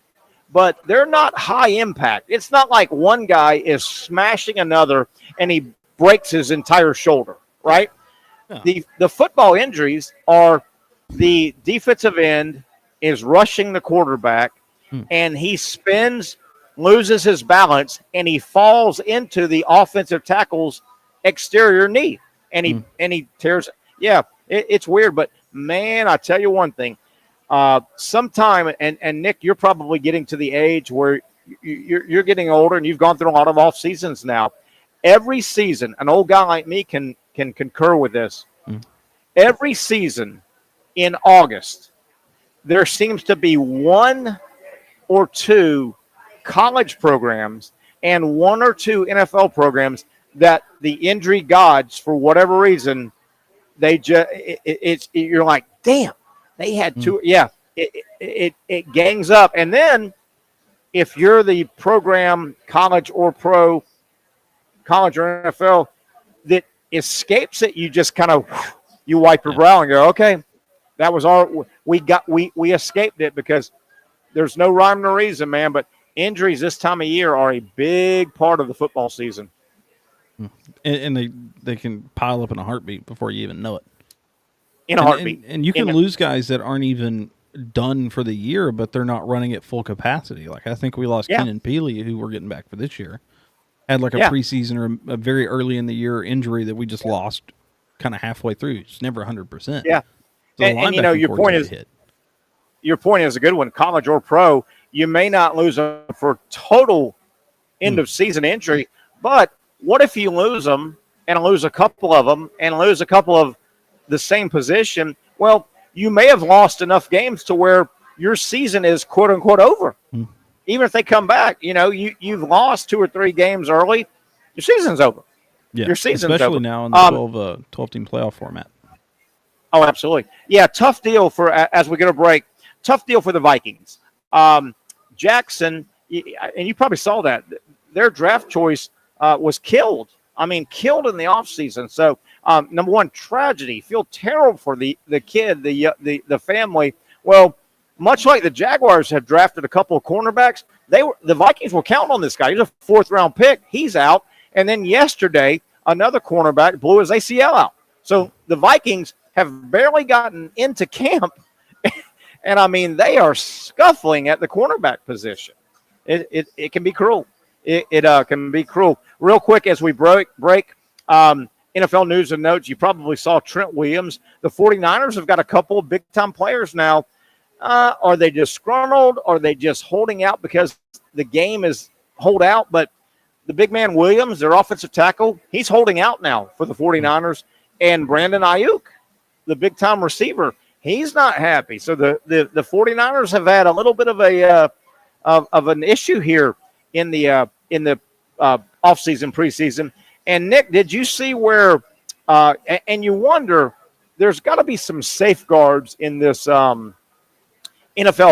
B: but they're not high impact. It's not like one guy is smashing another and he breaks his entire shoulder, right? No. The football injuries are the defensive end is rushing the quarterback and he spins, loses his balance, and he falls into the offensive tackle's exterior knee. And he tears it. Yeah, it's weird, but man, I tell you one thing. Sometime, and Nick, you're probably getting to the age where you're getting older and you've gone through a lot of off seasons now. Every season, an old guy like me can concur with this. Every season in August, there seems to be one or two college programs and one or two NFL programs that the injury gods, for whatever reason, they just you're like, damn, they had two. Yeah, it gangs up, and then if you're the program, college or pro, college or NFL, that escapes it, you just kind of you wipe your brow and go, okay, that was we escaped it because there's no rhyme or reason, man. But injuries this time of year are a big part of the football season.
C: And they can pile up in a heartbeat before you even know it.
B: In a heartbeat.
C: And you can lose guys that aren't even done for the year, but they're not running at full capacity. Like I think we lost Kenan Peely, who we're getting back for this year. Had like a preseason or a very early in the year injury that we just lost kind of halfway through. It's never 100%.
B: Yeah.
C: So
B: and your point is a good one. College or pro, you may not lose them for total end of season injury, but what if you lose them and lose a couple of them and lose a couple of the same position? Well, you may have lost enough games to where your season is quote unquote over. Even if they come back, you've lost 2 or 3 games early, your season's over.
C: Yeah,
B: your season's
C: especially
B: over.
C: now in the 12-team playoff format.
B: Oh, absolutely. Yeah, tough deal for, as we get a break, tough deal for the Vikings. Jackson, and you probably saw that, their draft choice was killed. I mean, killed in the offseason. So, number one, tragedy. Feel terrible for the kid, the family. Well, much like the Jaguars have drafted a couple of cornerbacks, the Vikings were counting on this guy. He's a 4th-round pick. He's out. And then yesterday, another cornerback blew his ACL out. So the Vikings have barely gotten into camp. And, I mean, they are scuffling at the cornerback position. It can be cruel. It can be cruel. Real quick as we break NFL news and notes, you probably saw Trent Williams. The 49ers have got a couple of big-time players now. Are they disgruntled? Are they just holding out because the game is hold out? But the big man Williams, their offensive tackle, he's holding out now for the 49ers. And Brandon Ayuk, the big-time receiver, he's not happy. So the 49ers have had a little bit of an issue here in the offseason, preseason. And Nick, did you see where? And you wonder, there's got to be some safeguards in this NFL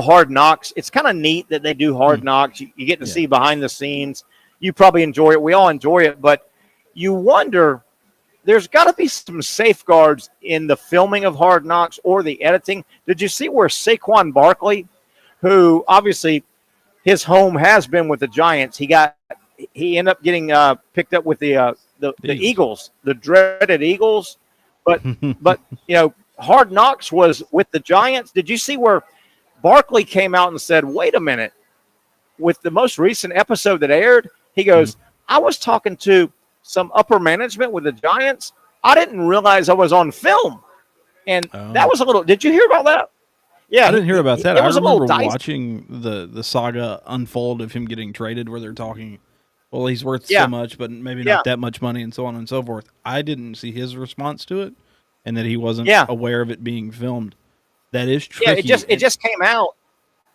B: Hard Knocks. It's kind of neat that they do Hard Knocks. You get to see behind the scenes. You probably enjoy it. We all enjoy it, but you wonder. There's got to be some safeguards in the filming of Hard Knocks or the editing. Did you see where Saquon Barkley, who obviously his home has been with the Giants, he ended up getting picked up with the Eagles, the dreaded Eagles, but Hard Knocks was with the Giants. Did you see where Barkley came out and said, "Wait a minute"? With the most recent episode that aired, he goes, "I was talking to some upper management with the Giants. I didn't realize I was on film." And that was a little – did you hear about that? Yeah.
C: I didn't hear about that.
B: I remember
C: watching the saga unfold of him getting traded where they're talking, well, he's worth so much, but maybe not that much money and so on and so forth. I didn't see his response to it and that he wasn't aware of it being filmed. That is tricky.
B: Yeah, it just came out.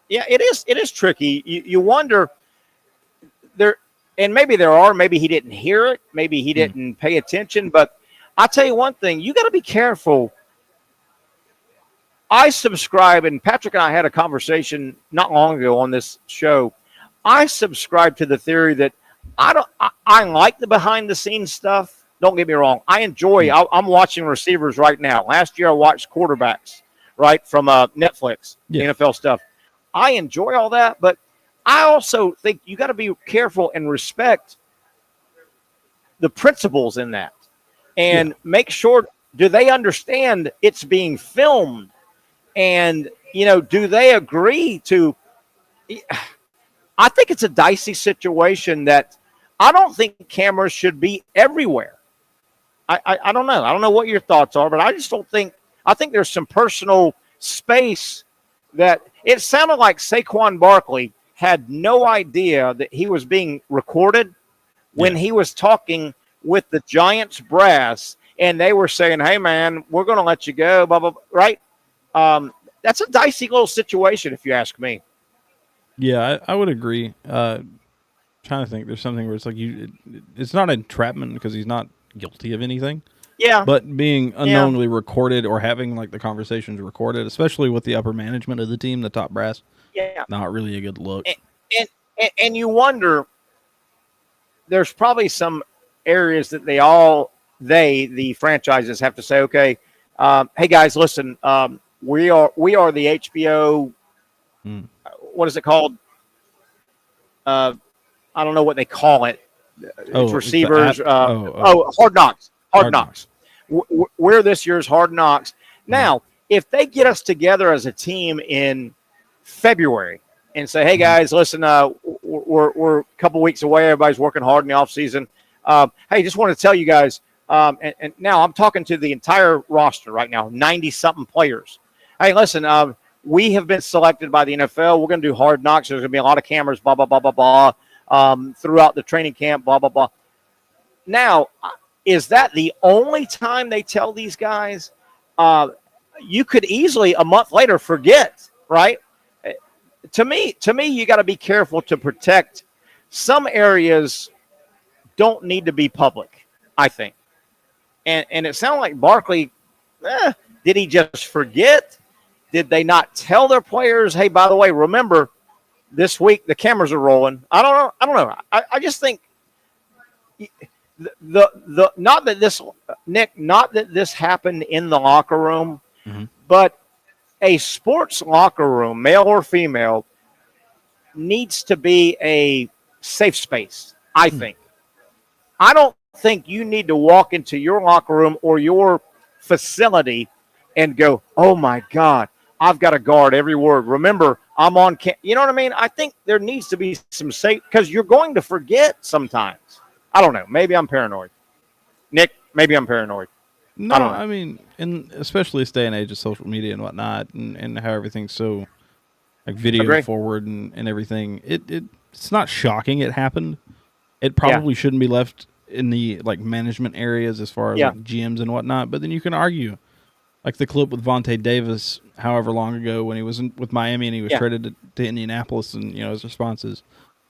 B: Yeah, it is tricky. You wonder there – and maybe maybe he didn't hear it. Maybe he didn't pay attention. But I'll tell you one thing. You got to be careful. I subscribe, and Patrick and I had a conversation not long ago on this show. I subscribe to the theory that I like the behind-the-scenes stuff. Don't get me wrong. I enjoy I'm watching receivers right now. Last year I watched quarterbacks, right, from Netflix, NFL stuff. I enjoy all that, but I also think you got to be careful and respect the principles in that and make sure, do they understand it's being filmed? And, do they agree to – I think it's a dicey situation that I don't think cameras should be everywhere. I don't know. I don't know what your thoughts are, but I just don't think – I think there's some personal space that – it sounded like Saquon Barkley – had no idea that he was being recorded when he was talking with the Giants brass, and they were saying, "Hey, man, we're going to let you go," blah, blah, blah, right? That's a dicey little situation, if you ask me.
C: Yeah, I would agree. Trying to think, there's something where it's like it's not entrapment because he's not guilty of anything.
B: Yeah.
C: But being unknowingly recorded or having like the conversations recorded, especially with the upper management of the team, the top brass.
B: Yeah,
C: not really a good look.
B: And you wonder, there's probably some areas that the franchises have to say, okay, hey guys, listen, we are the HBO. What is it called? I don't know what they call it. It's receivers. Hard Knocks. Hard Knocks. We're this year's Hard Knocks. Now, if they get us together as a team in February and say, "Hey guys, listen, we're a couple weeks away. Everybody's working hard in the off season. Hey, just want to tell you guys." And now I'm talking to the entire roster right now, 90-something players. Hey, listen, we have been selected by the NFL. We're going to do Hard Knocks. There's going to be a lot of cameras, blah blah blah blah blah, throughout the training camp, blah blah blah. Now, is that the only time they tell these guys? You could easily a month later forget, right? To me, you got to be careful to protect. Some areas don't need to be public, I think. And it sounded like Barkley, did he just forget? Did they not tell their players, hey, by the way, remember, this week the cameras are rolling? I don't know. I just think not that this happened in the locker room, but a sports locker room, male or female, needs to be a safe space, I think. I don't think you need to walk into your locker room or your facility and go, "Oh, my God, I've got to guard every word. Remember, I'm on you know what I mean? I think there needs to be some safe – because you're going to forget sometimes. I don't know. Maybe I'm paranoid. Nick, maybe I'm paranoid.
C: No, I mean, especially this day and age of social media and whatnot, and how everything's so like video forward and everything. It's not shocking it happened. It probably shouldn't be left in the like management areas as far as like GMs and whatnot. But then you can argue, like the clip with Vontae Davis, however long ago when he was with Miami and he was traded to Indianapolis, and his response is,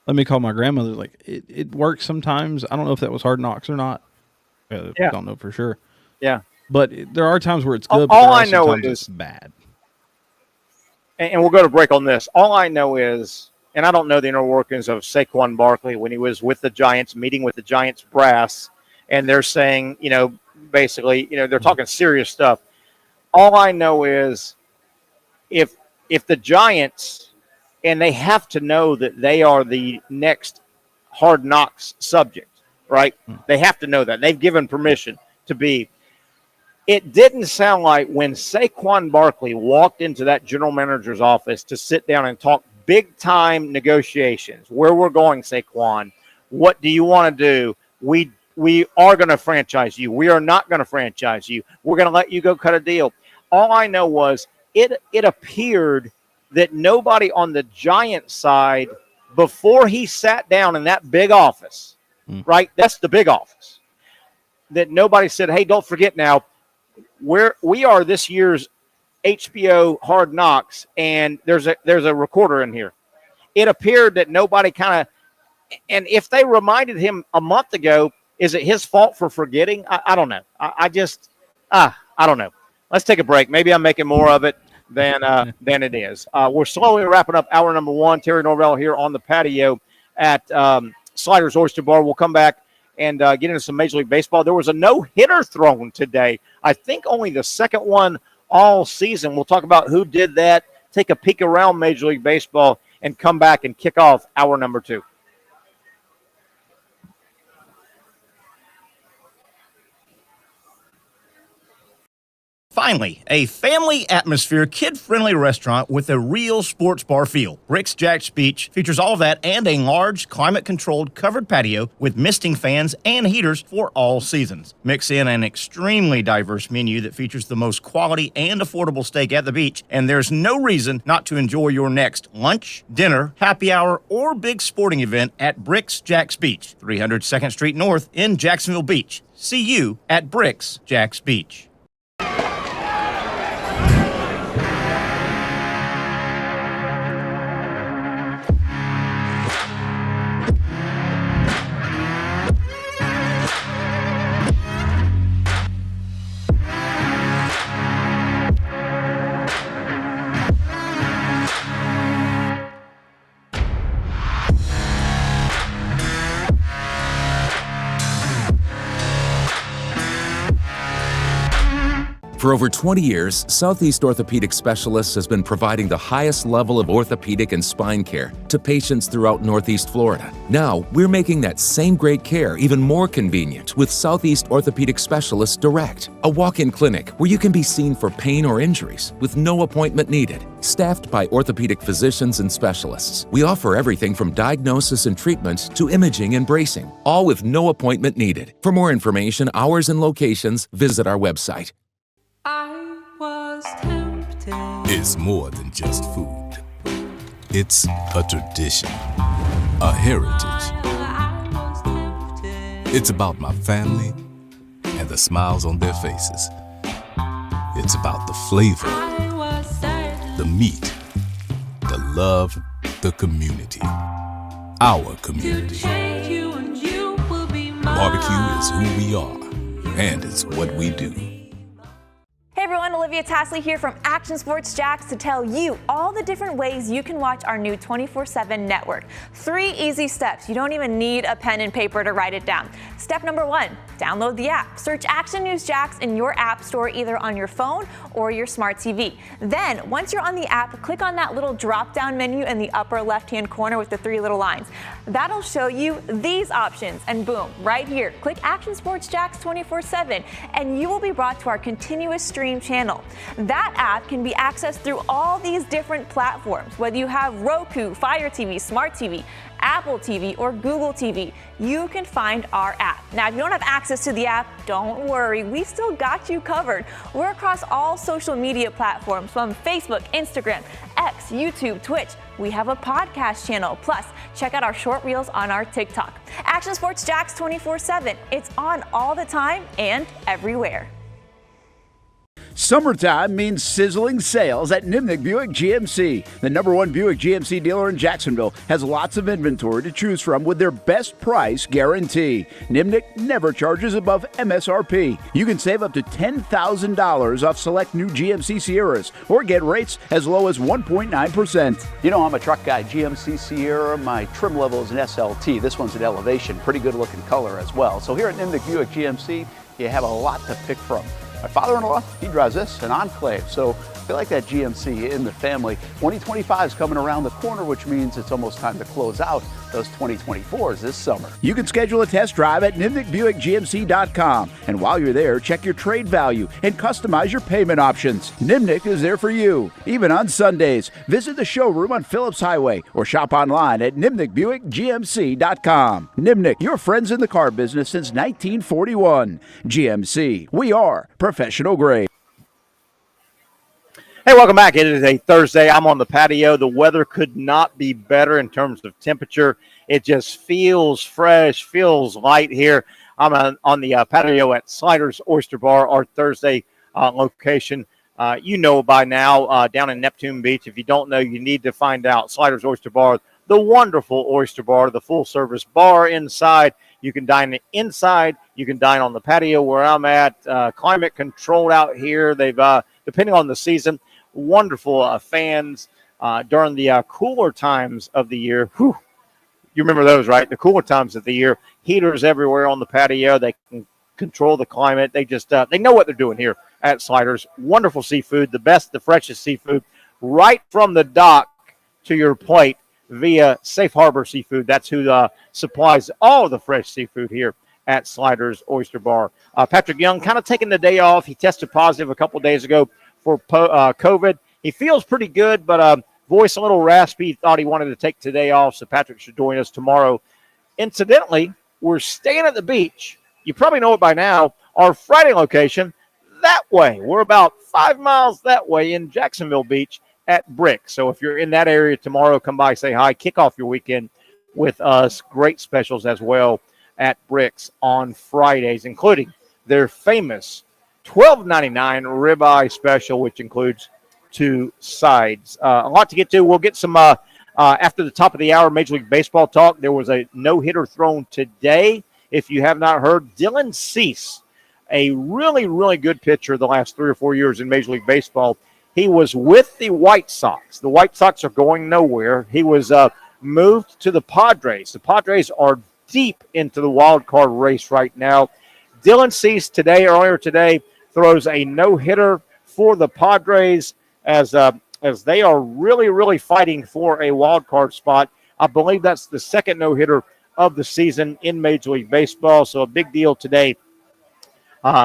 C: "Let me call my grandmother." Like it works sometimes. I don't know if that was Hard Knocks or not. Don't know for sure.
B: Yeah,
C: but there are times where it's good.
B: All I know is
C: it's bad.
B: And we'll go to break on this. All I know is and I don't know the inner workings of Saquon Barkley when he was with the Giants, meeting with the Giants brass, and they're saying, basically, they're talking serious stuff. All I know is if the Giants, and they have to know that they are the next Hard Knocks subject, right? They have to know that. They've given permission to be. It didn't sound like when Saquon Barkley walked into that general manager's office to sit down and talk big-time negotiations. Where we're going, Saquon. What do you want to do? We are going to franchise you. We are not going to franchise you. We're going to let you go cut a deal. All I know was it appeared that nobody on the Giants side, before he sat down in that big office, right? That's the big office. That nobody said, hey, don't forget now, we are this year's HBO Hard Knocks, and there's a recorder in here. It appeared that nobody and if they reminded him a month ago, is it his fault for forgetting? I don't know. I don't know. Let's take a break. Maybe I'm making more of it than it is. We're slowly wrapping up hour number one. Terry Norvelle here on the patio at Sliders Oyster Bar. We'll come back and get into some Major League Baseball. There was a no-hitter thrown today. I think only the second one all season. We'll talk about who did that, take a peek around Major League Baseball, and come back and kick off hour number two.
E: Finally, a family atmosphere, kid-friendly restaurant with a real sports bar feel. Rick's Jack's Beach features all of that and a large, climate-controlled covered patio with misting fans and heaters for all seasons. Mix in an extremely diverse menu that features the most quality and affordable steak at the beach, and there's no reason not to enjoy your next lunch, dinner, happy hour, or big sporting event at Rick's Jack's Beach, 300 2nd Street North in Jacksonville Beach. See you at Rick's Jack's Beach.
K: For over 20 years, Southeast Orthopedic Specialists has been providing the highest level of orthopedic and spine care to patients throughout Northeast Florida. Now, we're making that same great care even more convenient with Southeast Orthopedic Specialists Direct, a walk-in clinic where you can be seen for pain or injuries with no appointment needed. Staffed by orthopedic physicians and specialists, we offer everything from diagnosis and treatment to imaging and bracing, all with no appointment needed. For more information, hours, and locations, visit our website.
F: I was tempted.
G: It's more than just food. It's a tradition, a heritage.
F: I was tempted.
G: It's about my family and the smiles on their faces. It's about the flavor,
F: I was certain.
G: the meat, the love, the community. Our
F: To
G: community.
F: change you and you will be mine.
G: Barbecue is who we are, and it's what we do.
L: Hey everyone, Olivia Tasley here from Action Sports Jacks to tell you all the different ways you can watch our new 24/7 network. 3 easy steps. You don't even need a pen and paper to write it down. Step number 1, download the app. Search Action News Jacks in your app store either on your phone or your smart TV. Then, once you're on the app, click on that little drop-down menu in the upper left-hand corner with the 3 little lines. That'll show you these options, and boom, right here, click Action Sports Jacks 24/7, and you will be brought to our continuous stream channel. That app can be accessed through all these different platforms. Whether you have Roku, Fire TV, Smart TV, Apple TV, or Google TV, you can find our app. Now, if you don't have access to the app, don't worry, we still got you covered. We're across all social media platforms from Facebook, Instagram, X, YouTube, Twitch. We have a podcast channel. Plus, check out our short reels on our TikTok. Action Sports Jacks 24/7. It's on all the time and everywhere.
I: Summertime means sizzling sales at Nimnick Buick GMC. The #1 Buick GMC dealer in Jacksonville has lots of inventory to choose from with their best price guarantee. Nimnick never charges above MSRP. You can save up to $10,000 off select new GMC Sierras or get rates as low as 1.9%.
J: You know, I'm a truck guy. GMC Sierra, my trim level is an SLT. This one's an Elevation, pretty good looking color as well. So here at Nimnick Buick GMC, you have a lot to pick from. My father-in-law, he drives this, an Enclave, so I feel like that GMC in the family. 2025 is coming around the corner, which means it's almost time to close out those 2024s this summer.
I: You can schedule a test drive at NimnickBuickGMC.com. And while you're there, check your trade value and customize your payment options. Nimnick is there for you, even on Sundays. Visit the showroom on Phillips Highway or shop online at NimnickBuickGMC.com. Nimnick, your friends in the car business since 1941. GMC, we are professional grade.
B: Hey, welcome back. It is a Thursday. I'm on the patio. The weather could not be better in terms of temperature. It just feels fresh, feels light here. I'm on the patio at Sliders Oyster Bar, our Thursday location. You know by now, down in Neptune Beach. If you don't know, you need to find out. Sliders Oyster Bar, the wonderful oyster bar, the full-service bar inside. You can dine inside. You can dine on the patio where I'm at. Climate controlled out here. They've, depending on the season, wonderful fans during the cooler times of the year. Whew. You remember those, right? The cooler times of the year. Heaters everywhere on the patio. They can control the climate. They just they know what they're doing here at Sliders. Wonderful seafood, the best, the freshest seafood, right from the dock to your plate via Safe Harbor Seafood. That's who supplies all the fresh seafood here at Sliders Oyster Bar. Patrick Young kind of taking the day off. He tested positive a couple days ago for COVID. He feels pretty good, but voice a little raspy. Thought he wanted to take today off, so Patrick should join us tomorrow. Incidentally, we're staying at the beach. You probably know it by now. Our Friday location, that way. We're about 5 miles that way in Jacksonville Beach at Brick. So if you're in that area tomorrow, come by, say hi, kick off your weekend with us. Great specials as well at Bricks on Fridays, including their famous $12.99 ribeye special, which includes 2 sides. A lot to get to. We'll get some after the top of the hour Major League Baseball talk. There was a no-hitter thrown today. If you have not heard, Dylan Cease, a really, really good pitcher the last 3 or 4 years in Major League Baseball. He was with the White Sox. The White Sox are going nowhere. He was moved to the Padres. The Padres are deep into the wild card race right now. Dylan Cease earlier today, throws a no-hitter for the Padres as they are really, really fighting for a wild card spot. I believe that's the second no-hitter of the season in Major League Baseball, so a big deal today.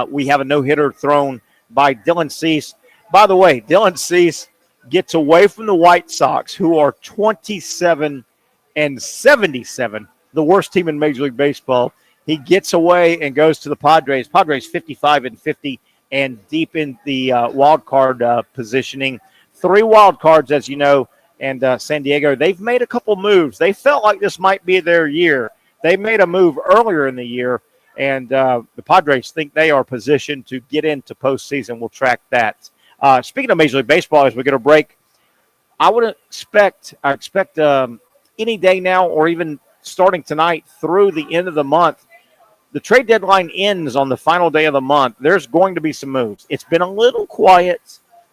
B: We have a no-hitter thrown by Dylan Cease. By the way, Dylan Cease gets away from the White Sox, who are 27-77, the worst team in Major League Baseball. He gets away and goes to the Padres. Padres 55-50 and deep in the wild card positioning. 3 wild cards, as you know, and San Diego, they've made a couple moves. They felt like this might be their year. They made a move earlier in the year, and the Padres think they are positioned to get into postseason. We'll track that. Speaking of Major League Baseball, as we get a break, I expect any day now or even starting tonight through the end of the month, the trade deadline ends on the final day of the month. There's going to be some moves. It's been a little quiet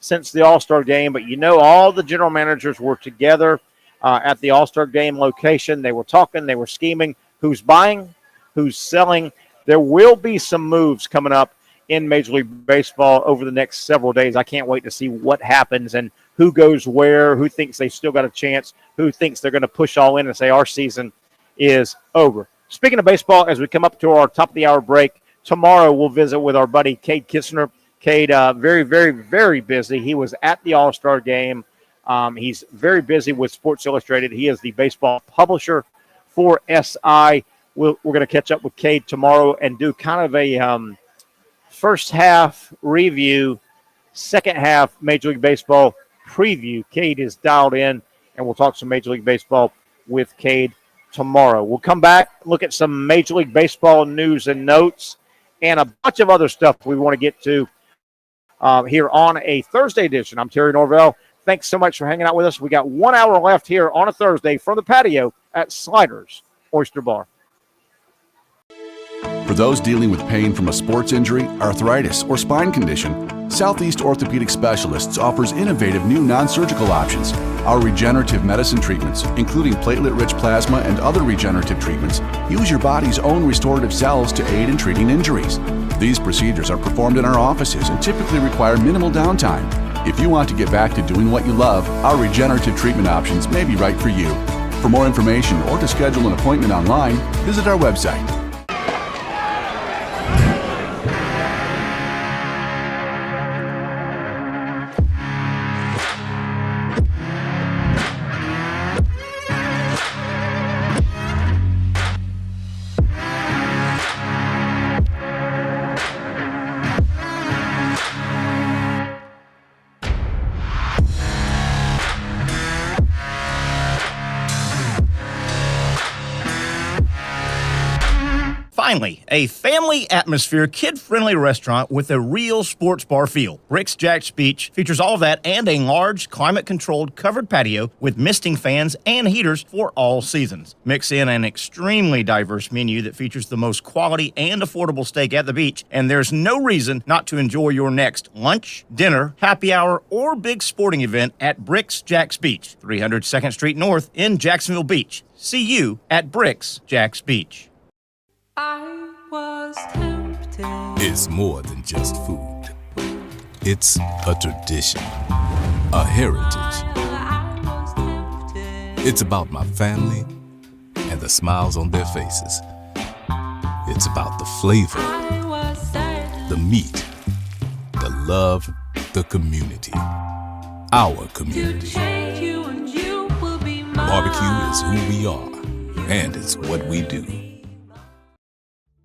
B: since the All-Star game, but you know all the general managers were together at the All-Star game location. They were talking. They were scheming. Who's buying? Who's selling? There will be some moves coming up in Major League Baseball over the next several days. I can't wait to see what happens and who goes where, who thinks they've still got a chance, who thinks they're going to push all in and say our season is over. Speaking of baseball, as we come up to our top of the hour break, tomorrow we'll visit with our buddy Cade Kistner. Cade, very, very, very busy. He was at the All-Star game. He's very busy with Sports Illustrated. He is the baseball publisher for SI. We're going to catch up with Cade tomorrow and do kind of a first half review, second half Major League Baseball preview. Cade is dialed in, and we'll talk some Major League Baseball with Cade tomorrow. We'll come back, look at some Major League Baseball news and notes, and a bunch of other stuff we want to get to here on a Thursday edition. I'm Terry Norvelle. Thanks so much for hanging out with us. We got 1 hour left here on a Thursday from the patio at Sliders Oyster Bar.
D: For those dealing with pain from a sports injury, arthritis, or spine condition, Southeast Orthopedic Specialists offers innovative new non-surgical options. Our regenerative medicine treatments, including platelet-rich plasma and other regenerative treatments, use your body's own restorative cells to aid in treating injuries. These procedures are performed in our offices and typically require minimal downtime. If you want to get back to doing what you love, our regenerative treatment options may be right for you. For more information or to schedule an appointment online, visit our website.
E: Finally, a family atmosphere, kid-friendly restaurant with a real sports bar feel. Rick's Jack's Beach features all of that and a large, climate-controlled covered patio with misting fans and heaters for all seasons. Mix in an extremely diverse menu that features the most quality and affordable steak at the beach, and there's no reason not to enjoy your next lunch, dinner, happy hour, or big sporting event at Rick's Jack's Beach, 300 2nd Street North in Jacksonville Beach. See you at Rick's Jack's Beach.
F: I was tempted.
G: It's more than just food. It's a tradition, a heritage.
F: I was tempted.
G: It's about my family and the smiles on their faces. It's about the flavor,
F: I was certain.
G: the meat, the love, the community. Our
F: To
G: community.
F: change you and you will be mine.
G: Barbecue is who we are, and it's what we do.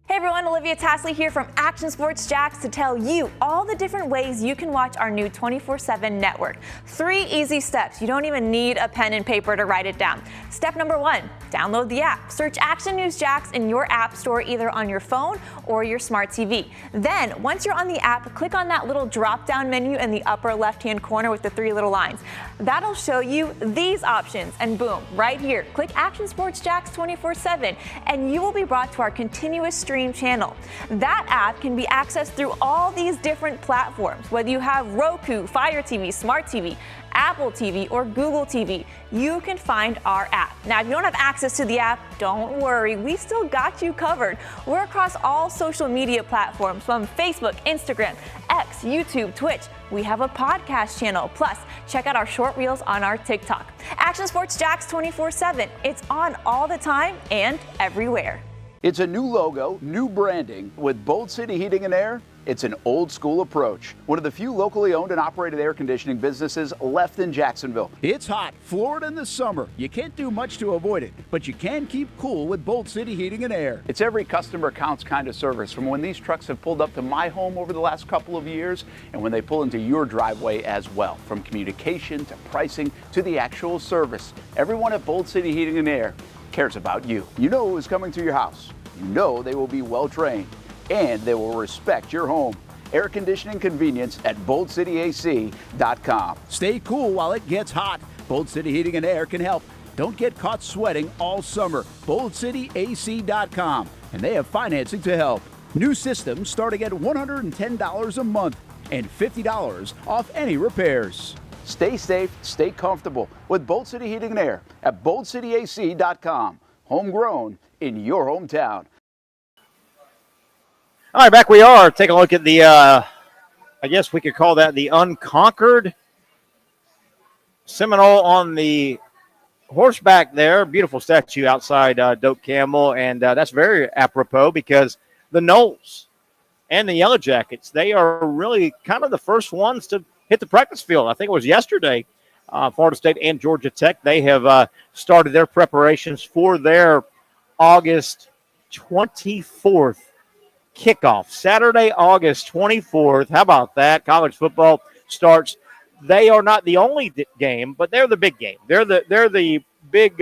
L: Hey everyone, Olivia Tasley here from Action Sports Jacks to tell you all the different ways you can watch our new 24/7 network. 3 easy steps. You don't even need a pen and paper to write it down. Step number 1, download the app. Search Action News Jacks in your app store either on your phone or your smart TV. Then, once you're on the app, click on that little drop-down menu in the upper left-hand corner with the 3 little lines. That'll show you these options, and boom, right here, click Action Sports Jacks 24/7, and you will be brought to our continuous stream channel. That app can be accessed through all these different platforms. Whether you have Roku, Fire TV, Smart TV, Apple TV, or Google TV, you can find our app. Now, if you don't have access to the app, don't worry, we still got you covered. We're across all social media platforms from Facebook, Instagram, X, YouTube, Twitch. We have a podcast channel. Plus, check out our short reels on our TikTok. Action Sports Jacks 24/7. It's on all the time and everywhere.
I: It's a new logo, new branding. With Bold City Heating and Air, it's an old school approach. One of the few locally owned and operated air conditioning businesses left in Jacksonville. It's hot, Florida in the summer. You can't do much to avoid it, but you can keep cool with Bold City Heating and Air. It's every customer counts kind of service, from when these trucks have pulled up to my home over the last couple of years and when they pull into your driveway as well. From communication to pricing to the actual service, everyone at Bold City Heating and Air cares about you. You know who is coming to your house. You know they will be well trained, and they will respect your home. Air conditioning convenience at boldcityac.com. Stay cool while it gets hot. Bold City Heating and Air can help. Don't get caught sweating all summer. boldcityac.com, and they have financing to help. New systems starting at $110 a month and $50 off any repairs. Stay safe, stay comfortable with Bold City Heating and Air at boldcityac.com. Homegrown in your hometown.
B: All right, back we are. Take a look at the, I guess we could call that the Unconquered Seminole on the horseback there. Beautiful statue outside Doak Campbell, and that's very apropos because the Noles and the Yellow Jackets, they are really kind of the first ones to hit the practice field. I think it was yesterday. Florida State and Georgia Tech, they have started their preparations for their August 24th kickoff. Saturday, August 24th. How about that? College football starts. They are not the only game, but they're the big game. They're the big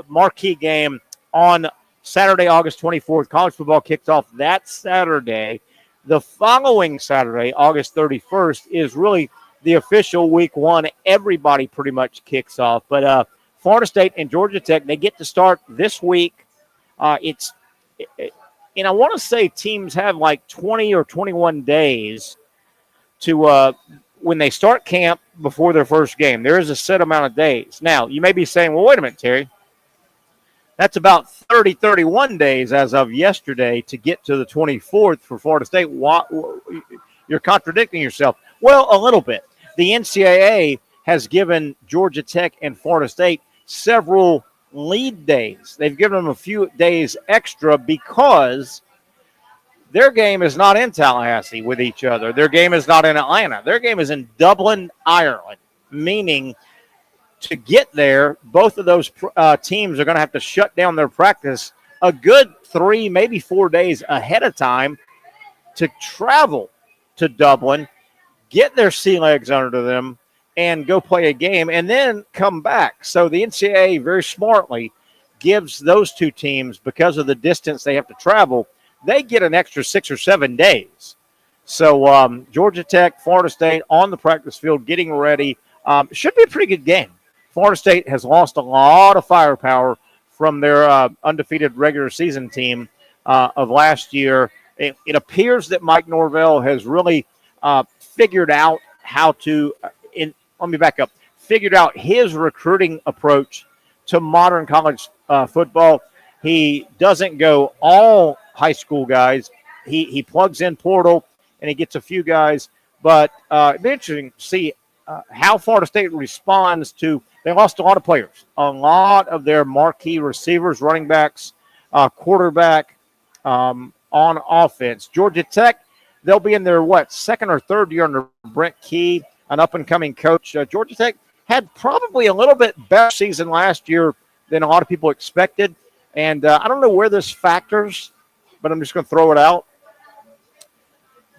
B: marquee game on Saturday, August 24th. College football kicks off that Saturday. The following Saturday, August 31st, is really the official week one. Everybody pretty much kicks off. But Florida State and Georgia Tech, they get to start this week. And I want to say teams have like 20 or 21 days to when they start camp before their first game. There is a set amount of days. Now, you may be saying, well, wait a minute, Terry. That's about 30, 31 days as of yesterday to get to the 24th for Florida State. You're contradicting yourself. Well, a little bit. The NCAA has given Georgia Tech and Florida State several lead days. They've given them a few days extra because their game is not in Tallahassee with each other. Their game is not in Atlanta. Their game is in Dublin, Ireland, meaning to get there, both of those teams are going to have to shut down their practice a good 3, maybe 4 days ahead of time to travel to Dublin, get their sea legs under them, and go play a game, and then come back. So the NCAA very smartly gives those two teams, because of the distance they have to travel, they get an extra 6 or 7 days. So Georgia Tech, Florida State on the practice field getting ready. Should be a pretty good game. Florida State has lost a lot of firepower from their undefeated regular season team of last year. It appears that Mike Norvelle has really figured out how to let me back up. Figured out his recruiting approach to modern college football. He doesn't go all high school guys. He plugs in portal and he gets a few guys. But it'd be interesting to see how Florida State responds to. They lost a lot of players, a lot of their marquee receivers, running backs, quarterback on offense. Georgia Tech, they'll be in their, second or third year under Brent Key, an up-and-coming coach. Georgia Tech had probably a little bit better season last year than a lot of people expected. And I don't know where this factors, but I'm just going to throw it out.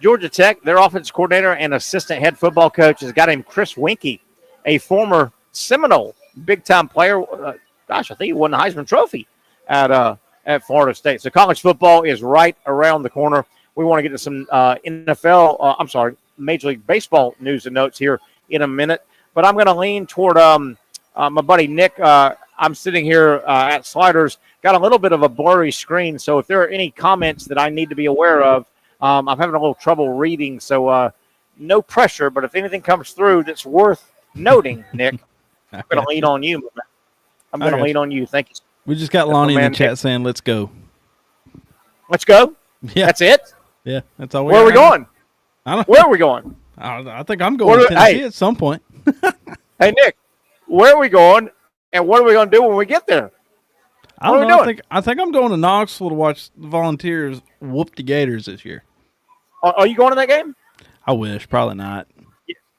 B: Georgia Tech, their offensive coordinator and assistant head football coach is a guy named Chris Winkie, a former Seminole big-time player. I think he won the Heisman Trophy at Florida State. So college football is right around the corner. We want to get to some Major League Baseball news and notes here in a minute. But I'm going to lean toward my buddy Nick. I'm sitting here at Sliders. Got a little bit of a blurry screen, so if there are any comments that I need to be aware of, I'm having a little trouble reading. So no pressure, but if anything comes through that's worth noting, Nick, I'm going to lean on you. I'm going to lean on you. Thank you.
C: We just got Lonnie in the chat saying, let's go.
B: Let's go?
C: Yeah.
B: That's it?
C: Yeah, that's all.
B: Where are we going? Where are we going?
C: I think I'm going to Tennessee at some point.
B: Hey, Nick, where are we going, and what are we going to do when we get there?
C: I don't know. I think I'm going to Knoxville to watch the Volunteers whoop the Gators this year.
B: Are you going to that game?
C: I wish. Probably not.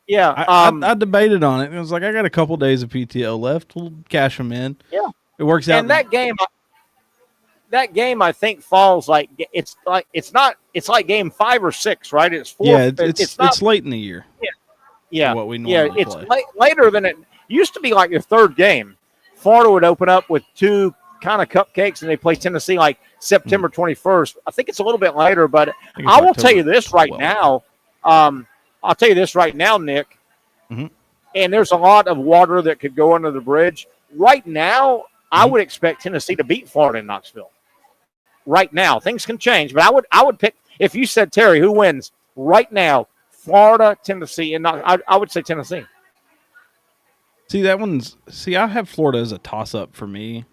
B: Yeah.
C: I debated on it. It was like, I got a couple days of PTO left. We'll cash them in.
B: Yeah.
C: It works out.
B: And that game, I think, falls like it's like game 5 or 6, right? It's 4.
C: Yeah, it's late in the year.
B: Yeah.
C: What we normally
B: it's
C: play.
B: later than it used to be. Like your third game, Florida would open up with 2 kind of cupcakes, and they play Tennessee like September 21st. I think it's a little bit later, but I will tell you this right now. I'll tell you this right now, Nick.
C: Mm-hmm.
B: And there's a lot of water that could go under the bridge right now. I would expect Tennessee to beat Florida in Knoxville. Right now, things can change, but I would pick, if you said, Terry, who wins right now, Florida, Tennessee, and I would say Tennessee.
C: I have Florida as a toss-up for me.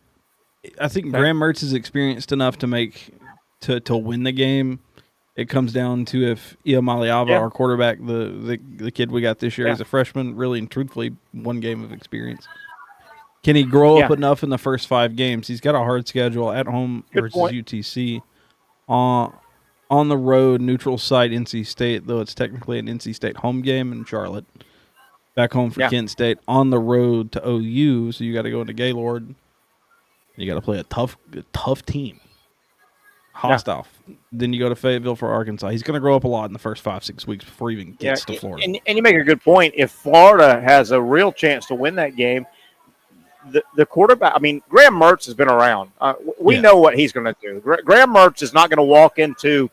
C: I think Graham Mertz is experienced enough to win the game. It comes down to if Iamaleava, our quarterback, the kid we got this year as a freshman, really and truthfully, 1 game of experience. Can he grow up enough in the first 5 games? He's got a hard schedule at home versus UTC. On the road, neutral site, NC State, though it's technically an NC State home game in Charlotte. Back home for Kent State. On the road to OU, so you got to go into Gaylord. You got to play a tough team. Hostile. Yeah. Then you go to Fayetteville for Arkansas. He's going to grow up a lot in the first 5-6 weeks before he even gets to Florida.
B: And you make a good point. If Florida has a real chance to win that game, the quarterback, I mean, Graham Mertz has been around. We know what he's going to do. Graham Mertz is not going to walk into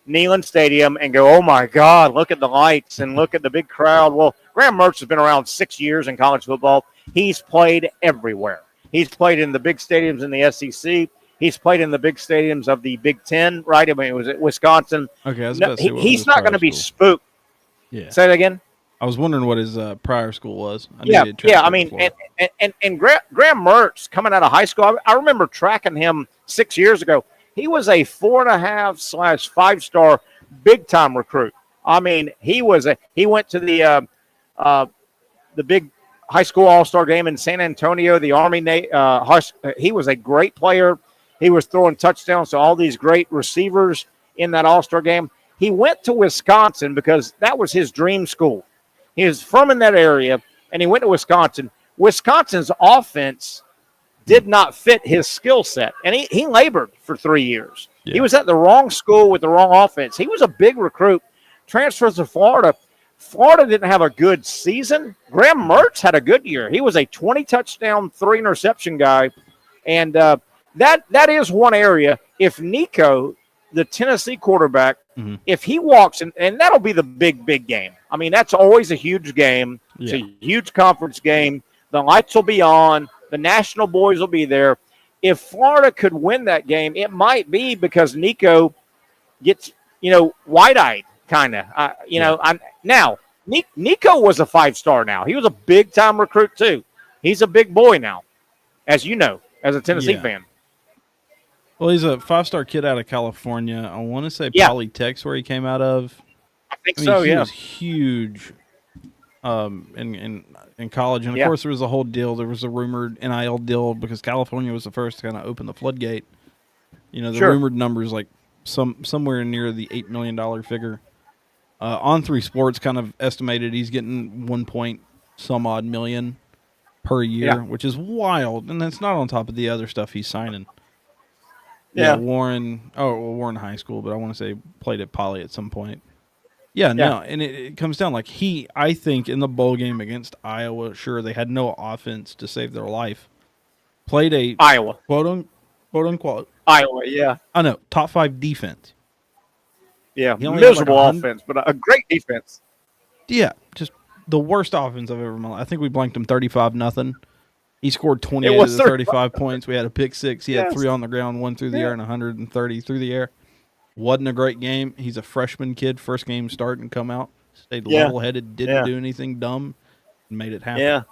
B: Neyland Stadium and go, oh my God, look at the lights and look at the big crowd. Well, Graham Mertz has been around 6 years in college football. He's played everywhere. He's played in the big stadiums in the SEC. He's played in the big stadiums of the Big Ten, right? I mean, it was at Wisconsin.
C: Okay, I was about to say,
B: he's not going to be spooked.
C: Yeah.
B: Say that again.
C: I was wondering what his prior school was.
B: I mean, and Graham Mertz coming out of high school, I remember tracking him 6 years ago. He was a 4.5/5-star big-time recruit. I mean, he went to the big high school all-star game in San Antonio, the Army. He was a great player. He was throwing touchdowns to all these great receivers in that all-star game. He went to Wisconsin because that was his dream school. He was from in that area, and he went to Wisconsin. Wisconsin's offense did not fit his skill set, and he labored for 3 years. Yeah. He was at the wrong school with the wrong offense. He was a big recruit. Transfers to Florida. Florida didn't have a good season. Graham Mertz had a good year. He was a 20-touchdown, 3-interception guy, and that is one area. If Nico, the Tennessee quarterback, if he walks in, and that'll be the big game. I mean, that's always a huge game. Yeah. It's a huge conference game. The lights will be on. The national boys will be there. If Florida could win that game, it might be because Nico gets, wide-eyed, kind of. Now, Nico was a 5-star now. He was a big-time recruit, too. He's a big boy now, as you know, as a Tennessee fan.
C: Well, he's a 5-star kid out of California. I want to say Polytech's where he came out of.
B: I mean, so,
C: he was huge in college. And, of course, there was a whole deal. There was a rumored NIL deal because California was the first to kind of open the floodgate. The rumored numbers, like somewhere near the $8 million figure. On3 Sports kind of estimated he's getting 1-point-some-odd million per year, which is wild. And that's not on top of the other stuff he's signing. Yeah, Warren High School, but I want to say played at Poly at some point. No, and it comes down like I think in the bowl game against Iowa, sure, they had no offense to save their life. Played a
B: Iowa,
C: quote unquote.
B: Iowa, yeah.
C: I know, top 5 defense.
B: Yeah, miserable offense, but a great defense.
C: Yeah, just the worst offense I've ever met. I think we blanked them 35-0. He scored 28 of the 35 points. We had a pick 6. He had 3 on the ground, 1 through the air, and 130 through the air. Wasn't a great game. He's a freshman kid, first game start and come out. Stayed level-headed, didn't do anything dumb, and made it happen.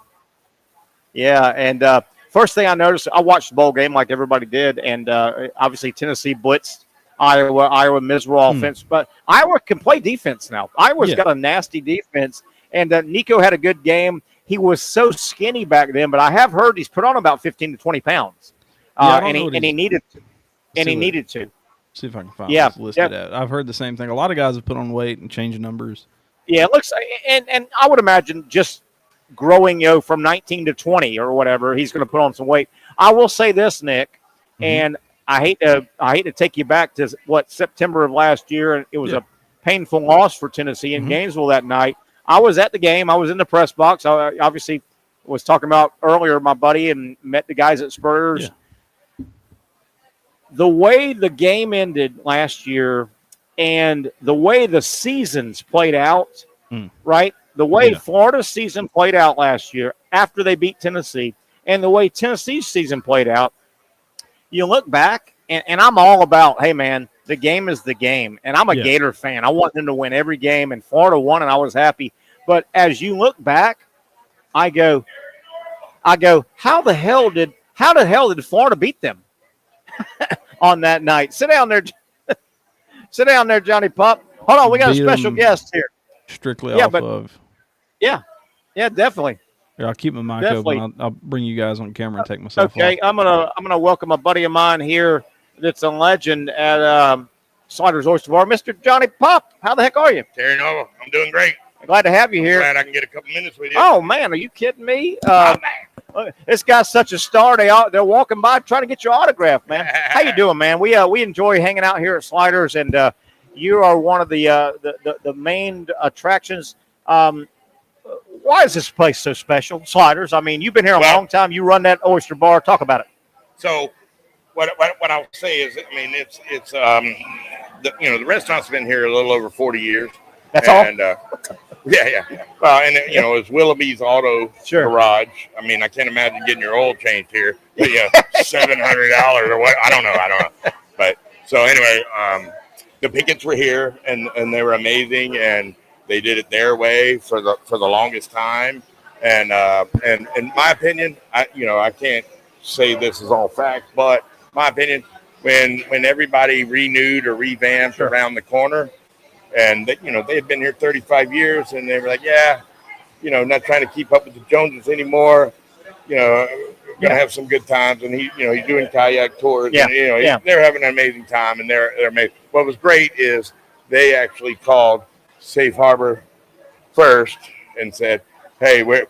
B: Yeah, and first thing I noticed, I watched the bowl game like everybody did, and obviously Tennessee blitzed Iowa miserable offense. But Iowa can play defense now. Iowa's got a nasty defense, and Nico had a good game. He was so skinny back then, but I have heard he's put on about 15 to 20 pounds. And he needed to. He needed to.
C: See if I can find what's listed at. I've heard the same thing. A lot of guys have put on weight and changed numbers. Yeah,
B: it looks and I would imagine just growing from 19 to 20 or whatever, he's going to put on some weight. I will say this, Nick, and I hate to take you back to September of last year, and it was a painful loss for Tennessee in Gainesville that night. I was at the game. I was in the press box. I obviously was talking about earlier my buddy and met the guys at Spurs. Yeah. The way the game ended last year and the way the seasons played out, right? The way Florida's season played out last year after they beat Tennessee and the way Tennessee's season played out, you look back, and I'm all about, hey, man, the game is the game. And I'm a Gator fan. I want them to win every game, and Florida won, and I was happy. But as you look back, I go, how the hell did Florida beat them on that night? Sit down there, Johnny Pup. Hold on, we got a special guest here.
C: Strictly off of.
B: Yeah, definitely.
C: Here, I'll keep my mic open. I'll bring you guys on camera and take myself off.
B: I'm gonna welcome a buddy of mine here that's a legend at Sliders Oyster Bar, Mr. Johnny Pup. How the heck are you?
M: Terry Nova, I'm doing great.
B: Glad to have you here.
M: Glad I can get a couple minutes with you.
B: Oh man, are you kidding me? This guy's such a star. They're walking by trying to get your autograph, man. How you doing, man? We enjoy hanging out here at Sliders, and you are one of the main attractions. Why is this place so special, Sliders? I mean, you've been here a long time. You run that oyster bar. Talk about it.
M: So, what I'll say is, I mean, the restaurant's been here a little over 40 years.
B: That's all.
M: Yeah. Well, and it's Willoughby's Auto Garage. I mean, I can't imagine getting your oil changed here. But $700 or what? I don't know. But so anyway, the Pickett's were here, and they were amazing, and they did it their way for the longest time. And in my opinion, I can't say this is all fact, but my opinion, when everybody renewed or revamped around the corner, and they had been here 35 years, and they were like, not trying to keep up with the Joneses anymore. Gonna have some good times, and he's doing kayak tours, and they're having an amazing time, and they're amazing. What was great is they actually called Safe Harbor first and said, "Hey, we're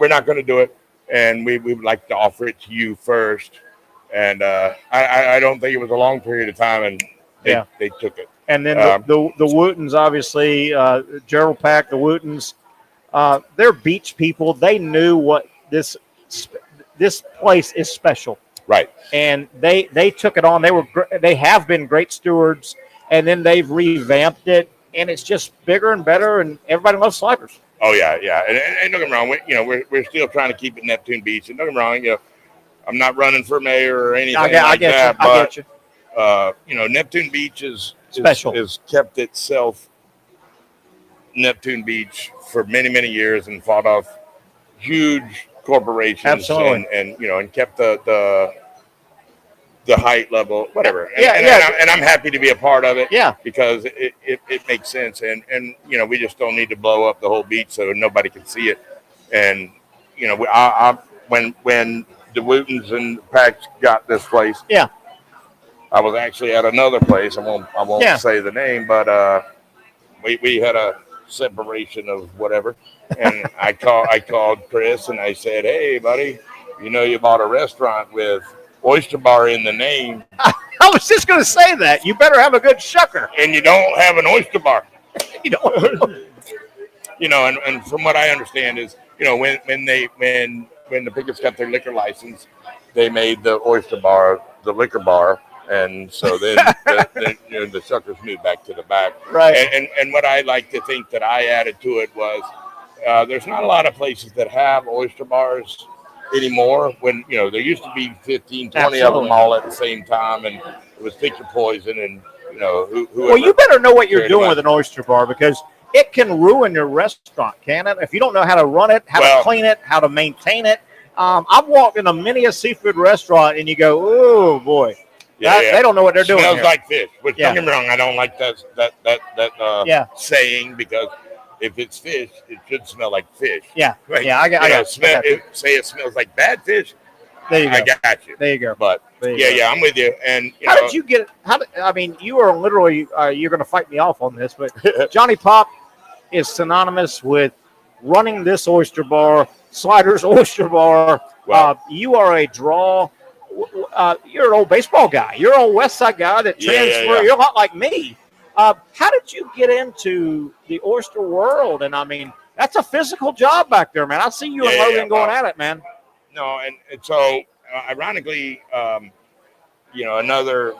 M: not going to do it, and we would like to offer it to you first." And I don't think it was a long period of time, and they took it.
B: And then the Wootons, obviously, Gerald Pack, the Wootons, they're beach people. They knew what this place is special,
M: right?
B: And they took it on. They have been great stewards, and then they've revamped it, and it's just bigger and better, and everybody loves sliders.
M: Oh yeah, and don't get me wrong. We're still trying to keep it Neptune Beach, and don't get me wrong. I'm not running for mayor or anything like that.
B: I get you.
M: Neptune Beach is
B: special.
M: Has kept itself Neptune Beach for many, many years and fought off huge corporations.
B: Absolutely.
M: and kept the height level, whatever. And I'm happy to be a part of it.
B: Yeah.
M: Because it makes sense. And we just don't need to blow up the whole beach so nobody can see it. And, when the Wootons and Packs got this place.
B: Yeah.
M: I was actually at another place. I won't say the name, but we had a separation of whatever. And I called Chris and I said, "Hey, buddy, you bought a restaurant with Oyster Bar in the name."
B: I was just going to say that. You better have a good shucker.
M: And you don't have an Oyster Bar.
B: You don't.
M: And from what I understand is, when the Picketts got their liquor license, they made the Oyster Bar the liquor bar. And so then the suckers moved back to the back.
B: Right.
M: And what I like to think that I added to it was there's not a lot of places that have oyster bars anymore. When, there used to be 15, 20 of them all at the same time, and it was pick your poison, and, whoever. Well,
B: you better know what you're doing with an oyster bar, because it can ruin your restaurant, can it? If you don't know how to run it, how to clean it, how to maintain it. I've walked in a seafood restaurant, and you go, "Oh boy." They don't know what they're doing.
M: Smells
B: here.
M: like fish. Which, don't get me wrong, I don't like that saying, because if it's fish, it should smell like fish.
B: Yeah,
M: right?
B: I got
M: say it smells like bad fish.
B: There you go.
M: I got you.
B: There you go.
M: But I'm with you. And
B: how did you get? You are literally you're going to fight me off on this, but Johnny Pop is synonymous with running this oyster bar, Sliders Oyster Bar.
M: Wow.
B: You are a draw. You're an old baseball guy. You're an old West Side guy that transferred. Yeah. You're a lot like me. How did you get into the oyster world? And that's a physical job back there, man. I see you and Logan going at it, man.
M: No, and so ironically, another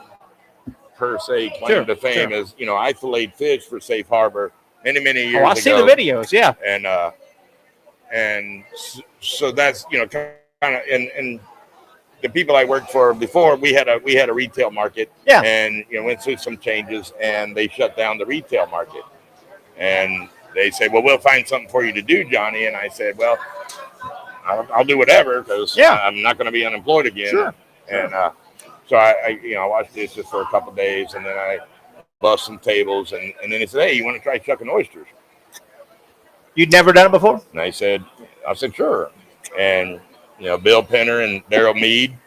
M: per se claim to fame is, I filleted fish for Safe Harbor many years ago.
B: I see the videos, yeah.
M: And so that's kind of and the people I worked for before, we had a retail market, and went through some changes, and they shut down the retail market. And they said, "Well, we'll find something for you to do, Johnny." And I said, "Well, I'll do whatever, because I'm not going to be unemployed again."
B: Sure.
M: And so I watched this just for a couple of days, and then I bust some tables, and then he said, "Hey, you want to try shucking oysters?"
B: You'd never done it before?
M: And I said, "Sure." And Bill Penner and Daryl Mead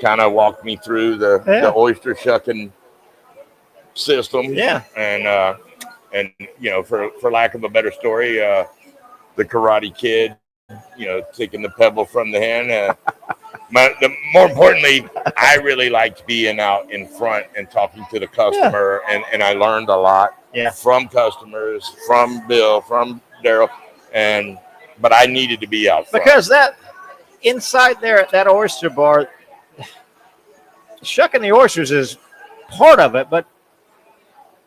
M: kind of walked me through the oyster shucking system.
B: Yeah.
M: And for lack of a better story, the Karate Kid, taking the pebble from the hand. More importantly, I really liked being out in front and talking to the customer, and I learned a lot from customers, from Bill, from Daryl, but I needed to be out front.
B: Because that inside there at that oyster bar, shucking the oysters is part of it, but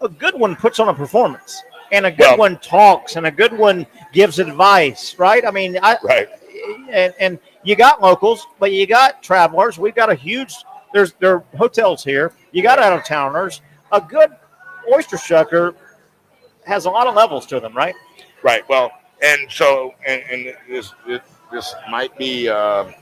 B: a good one puts on a performance, and a good one talks, and a good one gives advice, right? I mean,
M: right.
B: And you got locals, but you got travelers. We've got a huge. There are hotels here. You got out of towners. A good oyster shucker has a lot of levels to them, right?
M: Right. Well, and so and this might be an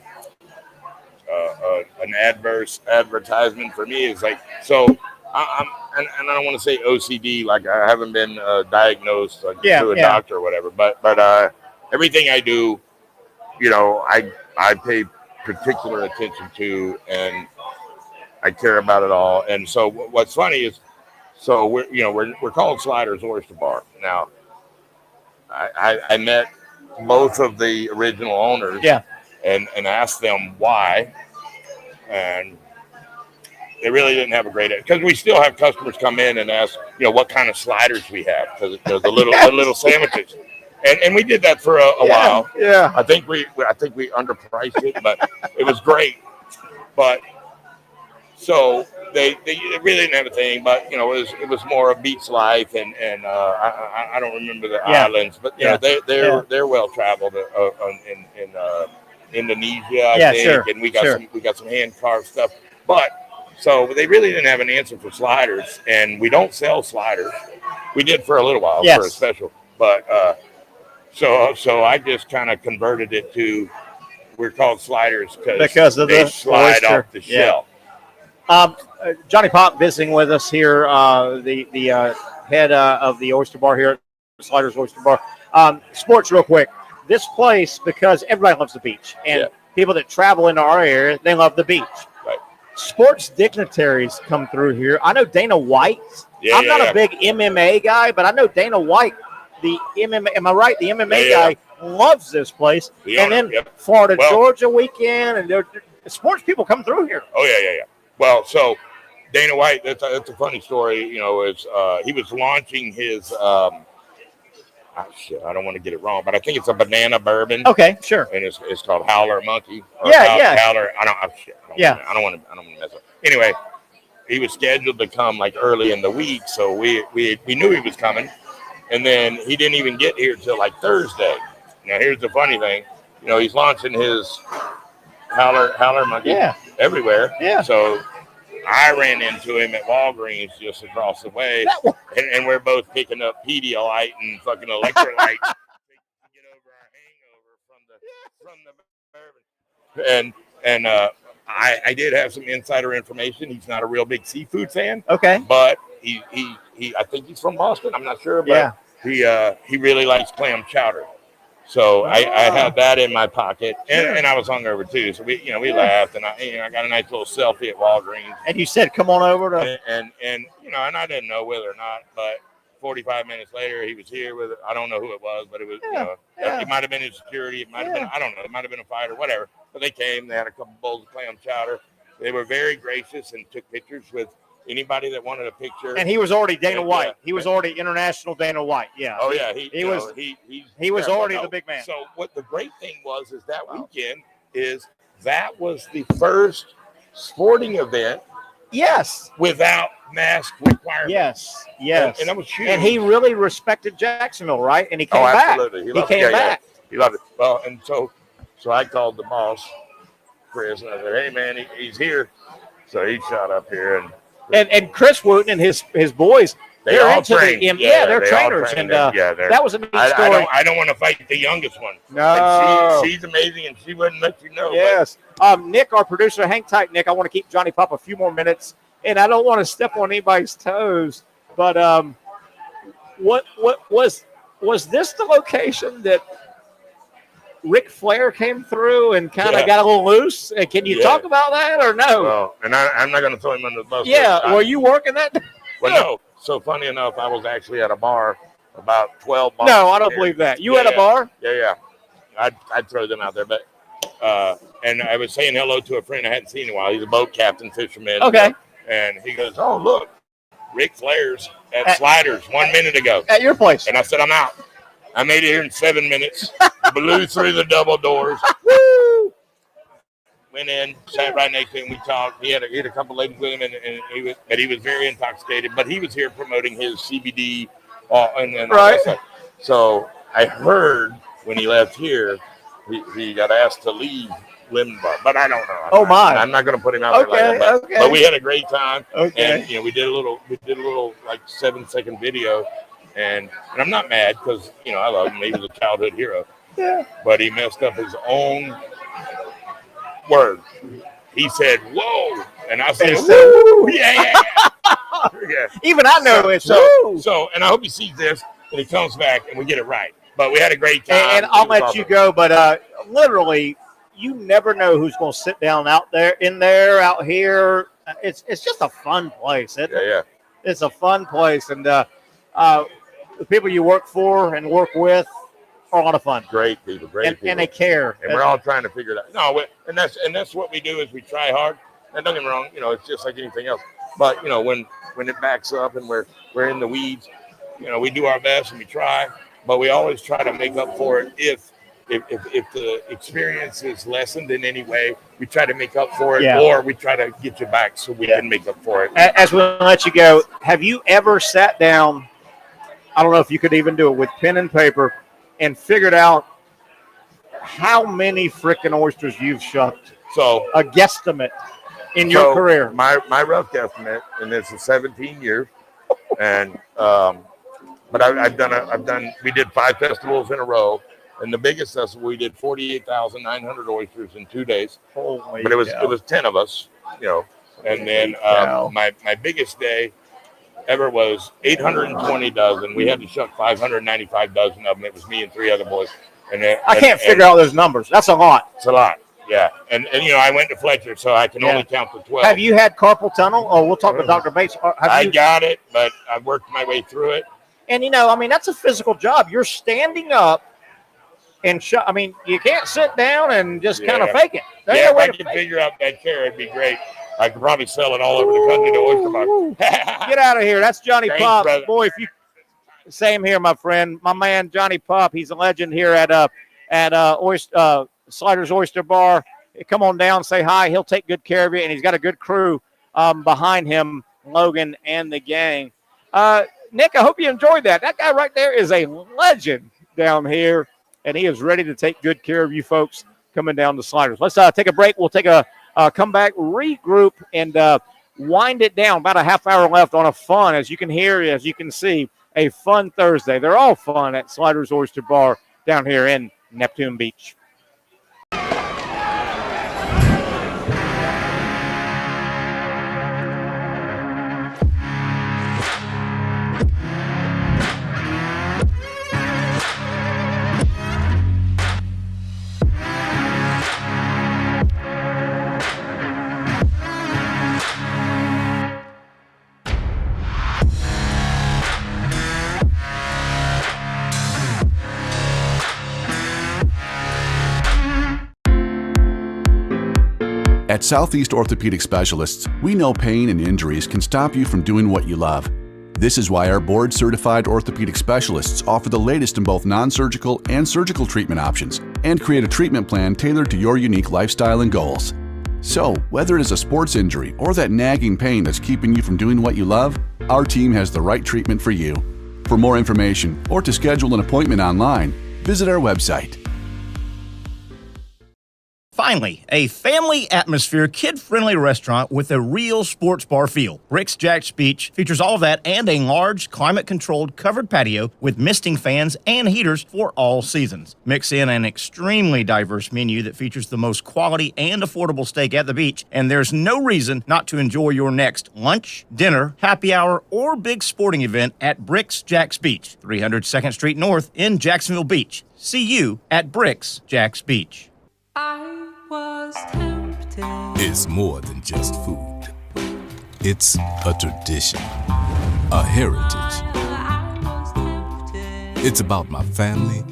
M: adverse advertisement for me. Is like so. I'm and I don't want to say OCD, like I haven't been diagnosed to a doctor or whatever, but everything I do, I pay particular attention to, and I care about it all. And so what's funny is, so we're called Sliders Oyster Bar. Now, I met both of the original owners, and asked them why, and they really didn't have a great, because we still have customers come in and ask, what kind of sliders we have, because the little sandwiches, and we did that for a while.
B: Yeah,
M: I think we underpriced it, but it was great. But so they really didn't have a thing, but it was more a beach life, and I don't remember the islands, but they're well traveled in Indonesia, I think, and we got some hand carved stuff, but. So they really didn't have an answer for sliders, and we don't sell sliders. We did for a little while for a special, but so I just kind of converted it to, we're called sliders because of they slide oyster. Off the shell.
B: Johnny Pop visiting with us here, the head of the Oyster Bar here at Sliders Oyster Bar. Sports, real quick. This place, because everybody loves the beach, and people that travel into our area, they love the beach.
M: Right.
B: Sports dignitaries come through here. I know Dana White. I'm not a big MMA guy, but I know Dana White, the MMA. Am I right? The MMA guy loves this place. And then Florida Georgia weekend, and sports people come through here.
M: Oh yeah. Well, so Dana White. That's a funny story. He was launching his. I don't want to get it wrong, but I think it's a banana bourbon.
B: Okay, sure.
M: And it's called Howler Monkey.
B: Howler.
M: I don't want to mess up. Anyway, he was scheduled to come like early in the week, so we knew he was coming, and then he didn't even get here till like Thursday. Now here's the funny thing, he's launching his Howler Monkey everywhere. Yeah. So I ran into him at Walgreens just across the way, and we're both picking up Pedialyte and fucking electrolyte to get over our hangover from the bourbon. And I did have some insider information. He's not a real big seafood fan.
B: Okay.
M: But he I think he's from Boston. I'm not sure, but he really likes clam chowder. So I had that in my pocket, and I was hungover too. So we laughed, and I got a nice little selfie at Walgreens.
B: And you said, "Come on over to."
M: And I didn't know whether or not, but 45 minutes later, he was here with. I don't know who it was, but it was. It might have been his security. It might have been. I don't know. It might have been a fighter, whatever. But they came. They had a couple bowls of clam chowder. They were very gracious and took pictures with anybody that wanted a picture.
B: And he was already Dana White. He was already international Dana White. Yeah.
M: Oh yeah.
B: He was already the big man.
M: So what the great thing was is that weekend that was the first sporting event.
B: Yes.
M: Without mask requirements.
B: Yes.
M: And that was huge.
B: And he really respected Jacksonville, right? And he came back.
M: Absolutely.
B: He came back.
M: He loved it. Well, and so I called the boss, Chris, and I said, "Hey man, he's here." So he shot up here
B: and Chris Wooten and his boys, they're all trained. They're trainers, and that was a neat story.
M: I don't want to fight the youngest one.
B: No,
M: she's amazing, and she wouldn't let you know.
B: Yes, Nick, our producer, hang tight, Nick. I want to keep Johnny Pop a few more minutes, and I don't want to step on anybody's toes. But what was this the location that Ric Flair came through and kind of got a little loose? Can you talk about that or no?
M: Well, and I'm not going to throw him under the bus.
B: Yeah, were you working that?
M: Well, no. So funny enough, I was actually at a bar about 12 bars.
B: No, I don't believe that. You at a bar?
M: Yeah. I'd throw them out there, but and I was saying hello to a friend I hadn't seen in a while. He's a boat captain, fisherman.
B: Okay.
M: And he goes, "Oh, look, Ric Flair's at Sliders 1 minute ago
B: at your place."
M: And I said, "I'm out." I made it here in 7 minutes. Blew through the double doors. went in, sat right next to him. We talked. He had a couple ladies with him, and he was very intoxicated. But he was here promoting his CBD and all that stuff. So I heard when he left here, he got asked to leave Lemon Bar, but I don't know. I'm not going to put him out there like that. But we had a great time. And we did a little like 7-second video, and I'm not mad because I love him. He was a childhood hero. Yeah. But he messed up his own word. He said, "Whoa," and I said, "Woo!" Yeah.
B: Even I know it.
M: So, and I hope he sees this and he comes back and we get it right. But we had a great time.
B: And I'll let you go. But literally, you never know who's going to sit down out here. It's just a fun place. It's a fun place, and the people you work for and work with are a lot of fun.
M: Great people,
B: and they care.
M: And we're all trying to figure it out. No, and that's what we do is we try hard. And don't get me wrong, it's just like anything else. But when it backs up and we're in the weeds, we do our best and we try. But we always try to make up for it if the experience is lessened in any way. We try to make up for it, or we try to get you back so we can make up for it.
B: As we let you go, have you ever sat down? I don't know if you could even do it with pen and paper and figured out how many freaking oysters you've shucked.
M: So
B: a guesstimate in your career.
M: My rough guesstimate, and this is 17 years, and but we did 5 festivals in a row, and the biggest festival we did 48,900 oysters in 2 days.
B: Holy
M: but it was 10 of us, and then my biggest day ever was 820 dozen. We had to shuck 595 dozen of them. It was me and 3 other boys. And
B: I can't figure out those numbers. That's a lot.
M: It's a lot. Yeah. And I went to Fletcher, so I can only count to 12.
B: Have you had carpal tunnel? Oh, we'll talk with Dr. Bates.
M: I got it, but I worked my way through it.
B: And, that's a physical job. You're standing up and you can't sit down and just kind of fake it.
M: If I could figure out that chair, it'd be great. I could probably sell it all over the country to oyster bars.
B: Get out of here. That's Johnny
M: Thanks,
B: Pop.
M: brother.
B: Boy, same here, my friend. My man, Johnny Pop. He's a legend here at Sliders Oyster Bar. Come on down, say hi. He'll take good care of you, and he's got a good crew behind him, Logan and the gang. Nick, I hope you enjoyed that. That guy right there is a legend down here, and he is ready to take good care of you folks coming down to Sliders. Let's take a break. We'll take a come back, regroup, and wind it down. About a half hour left on a fun, as you can hear, as you can see, a fun Thursday. They're all fun at Sliders Oyster Bar down here in Neptune Beach.
D: At Southeast Orthopedic Specialists, we know pain and injuries can stop you from doing what you love. This is why our board-certified orthopedic specialists offer the latest in both non-surgical and surgical treatment options and create a treatment plan tailored to your unique lifestyle and goals. So, whether it is a sports injury or that nagging pain that's keeping you from doing what you love, our team has the right treatment for you. For more information or to schedule an appointment online, visit our website.
E: Finally, a family atmosphere, kid-friendly restaurant with a real sports bar feel. Rick's Jack's Beach features all of that and a large, climate-controlled covered patio with misting fans and heaters for all seasons. Mix in an extremely diverse menu that features the most quality and affordable steak at the beach, and there's no reason not to enjoy your next lunch, dinner, happy hour, or big sporting event at Rick's Jack's Beach, 300 2nd Street North in Jacksonville Beach. See you at Rick's Jack's Beach.
F: I was tempted.
G: It's more than just food. It's a tradition, a heritage.
F: I was tempted.
G: It's about my family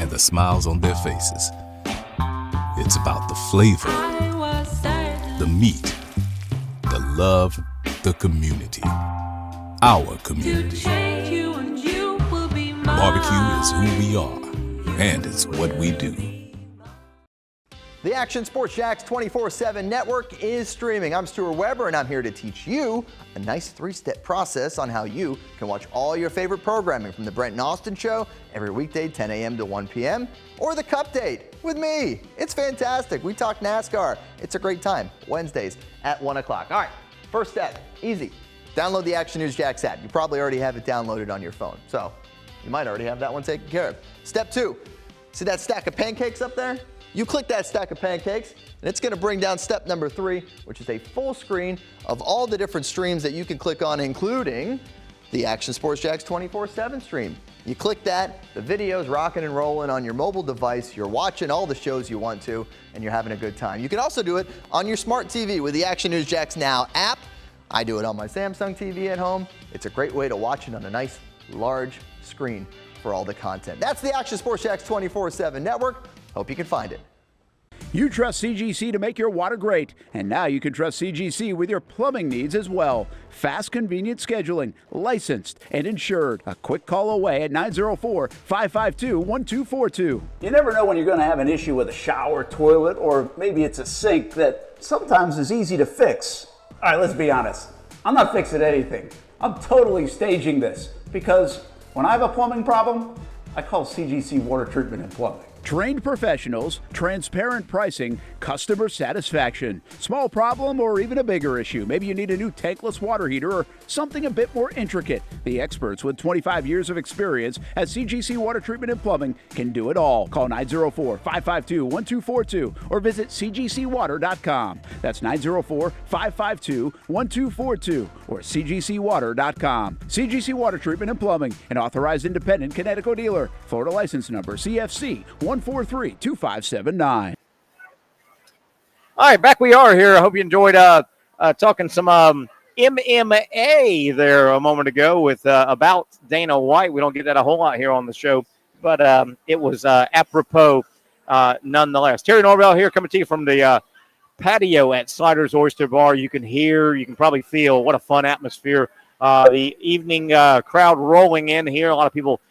G: and the smiles on their faces. It's about the flavor,
F: I was certain.
G: the meat, the love, the community. Our community.
F: Take you and you will be mine.
G: Barbecue is who we are, and it's what we do.
H: The Action Sports Jax 24/7 network is streaming. I'm Stuart Weber, and I'm here to teach you a nice three-step process on how you can watch all your favorite programming from the Brent and Austin Show every weekday 10 a.m. to 1 p.m. or the Cup Date with me. It's fantastic. We talk NASCAR. It's a great time. Wednesdays at 1 o'clock. All right, first step, easy. Download the Action News Jax app. You probably already have it downloaded on your phone, so you might already have that one taken care of. Step 2, see that stack of pancakes up there? You click that stack of pancakes, and it's going to bring down step number 3, which is a full screen of all the different streams that you can click on, including the Action Sports Jax 24/7 stream. You click that, the video's rocking and rolling on your mobile device. You're watching all the shows you want to, and you're having a good time. You can also do it on your smart TV with the Action News Jax Now app. I do it on my Samsung TV at home. It's a great way to watch it on a nice, large screen for all the content. That's the Action Sports Jax 24/7 network. Hope you can find it.
I: You trust CGC to make your water great, and now you can trust CGC with your plumbing needs as well. Fast, convenient scheduling, licensed and insured. A quick call away at 904-552-1242.
J: You never know when you're going to have an issue with a shower, toilet, or maybe it's a sink that sometimes is easy to fix. All right, let's be honest. I'm not fixing anything. I'm totally staging this because when I have a plumbing problem, I call CGC Water Treatment and Plumbing.
I: Trained professionals, transparent pricing, customer satisfaction. Small problem or even a bigger issue. Maybe you need a new tankless water heater or something a bit more intricate. The experts with 25 years of experience at CGC Water Treatment and Plumbing can do it all. Call 904-552-1242 or visit cgcwater.com. That's 904-552-1242 or cgcwater.com. CGC Water Treatment and Plumbing, an authorized independent Connecticut dealer. Florida license number CFC 143-2579.
B: All right, back we are here. I hope you enjoyed talking some MMA there a moment ago with about Dana White. We don't get that a whole lot here on the show, but it was apropos nonetheless. Terry Norvelle here coming to you from the patio at Sliders Oyster Bar. You can hear, you can probably feel what a fun atmosphere. The evening crowd rolling in here. A lot of people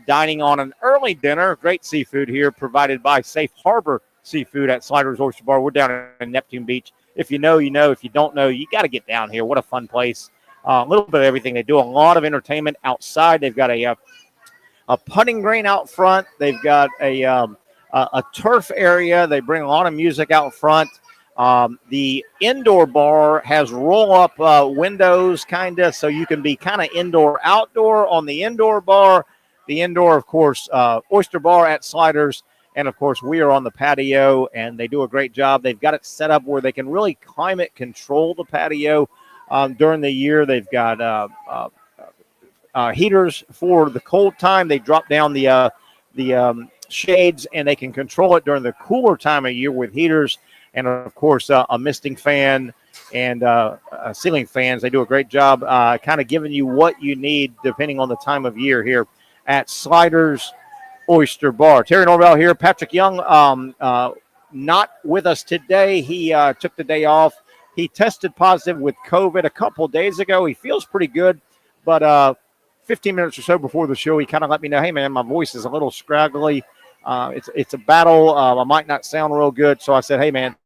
B: dining on an early dinner. Great seafood here provided by Safe Harbor Seafood at Sliders Oyster Bar. We're down in Neptune Beach. If you know, you know. If you don't know, you got to get down here. What a fun place. A little bit of everything. They do a lot of entertainment outside. They've got a putting green out front. They've got a turf area. They bring a lot of music out front. The indoor bar has roll-up windows, kind of, so you can be kind of indoor-outdoor on the indoor bar. The indoor, of course, Oyster Bar at Sliders. And, of course, we are on the patio, and they do a great job. They've got it set up where they can really climate control the patio during the year. They've got heaters for the cold time. They drop down the shades, and they can control it during the cooler time of year with heaters. And, of course, a misting fan and ceiling fans. They do a great job kind of giving you what you need depending on the time of year here at Sliders Oyster Bar. Terry Norvelle here. Patrick Young not with us today. He took the day off. He tested positive with COVID a couple days ago. He feels pretty good, but 15 minutes or so before the show, he kind of let me know, hey, man, my voice is a little scraggly. It's a battle. I might not sound real good. So I said, hey, man,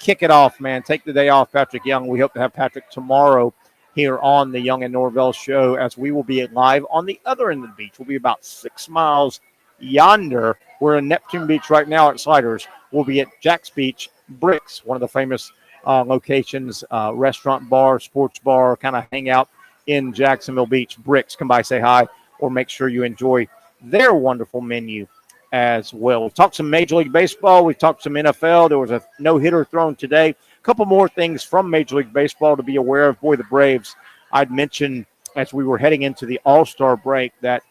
B: kick it off, man. Take the day off, Patrick Young. We hope to have Patrick tomorrow here on the Young and Norvelle show, as we will be live on the other end of the beach. We'll be about 6 miles yonder. We're in Neptune Beach right now at Sliders. We'll be at Jax Beach Bricks, one of the famous locations, restaurant, bar, sports bar, kind of hang out in Jacksonville Beach. Bricks, come by, say hi, or make sure you enjoy their wonderful menu as well. We've talked some Major League Baseball. We've talked some NFL. There was a no-hitter thrown today. A couple more things from Major League Baseball to be aware of. Boy, the Braves, I'd mentioned as we were heading into the All-Star break that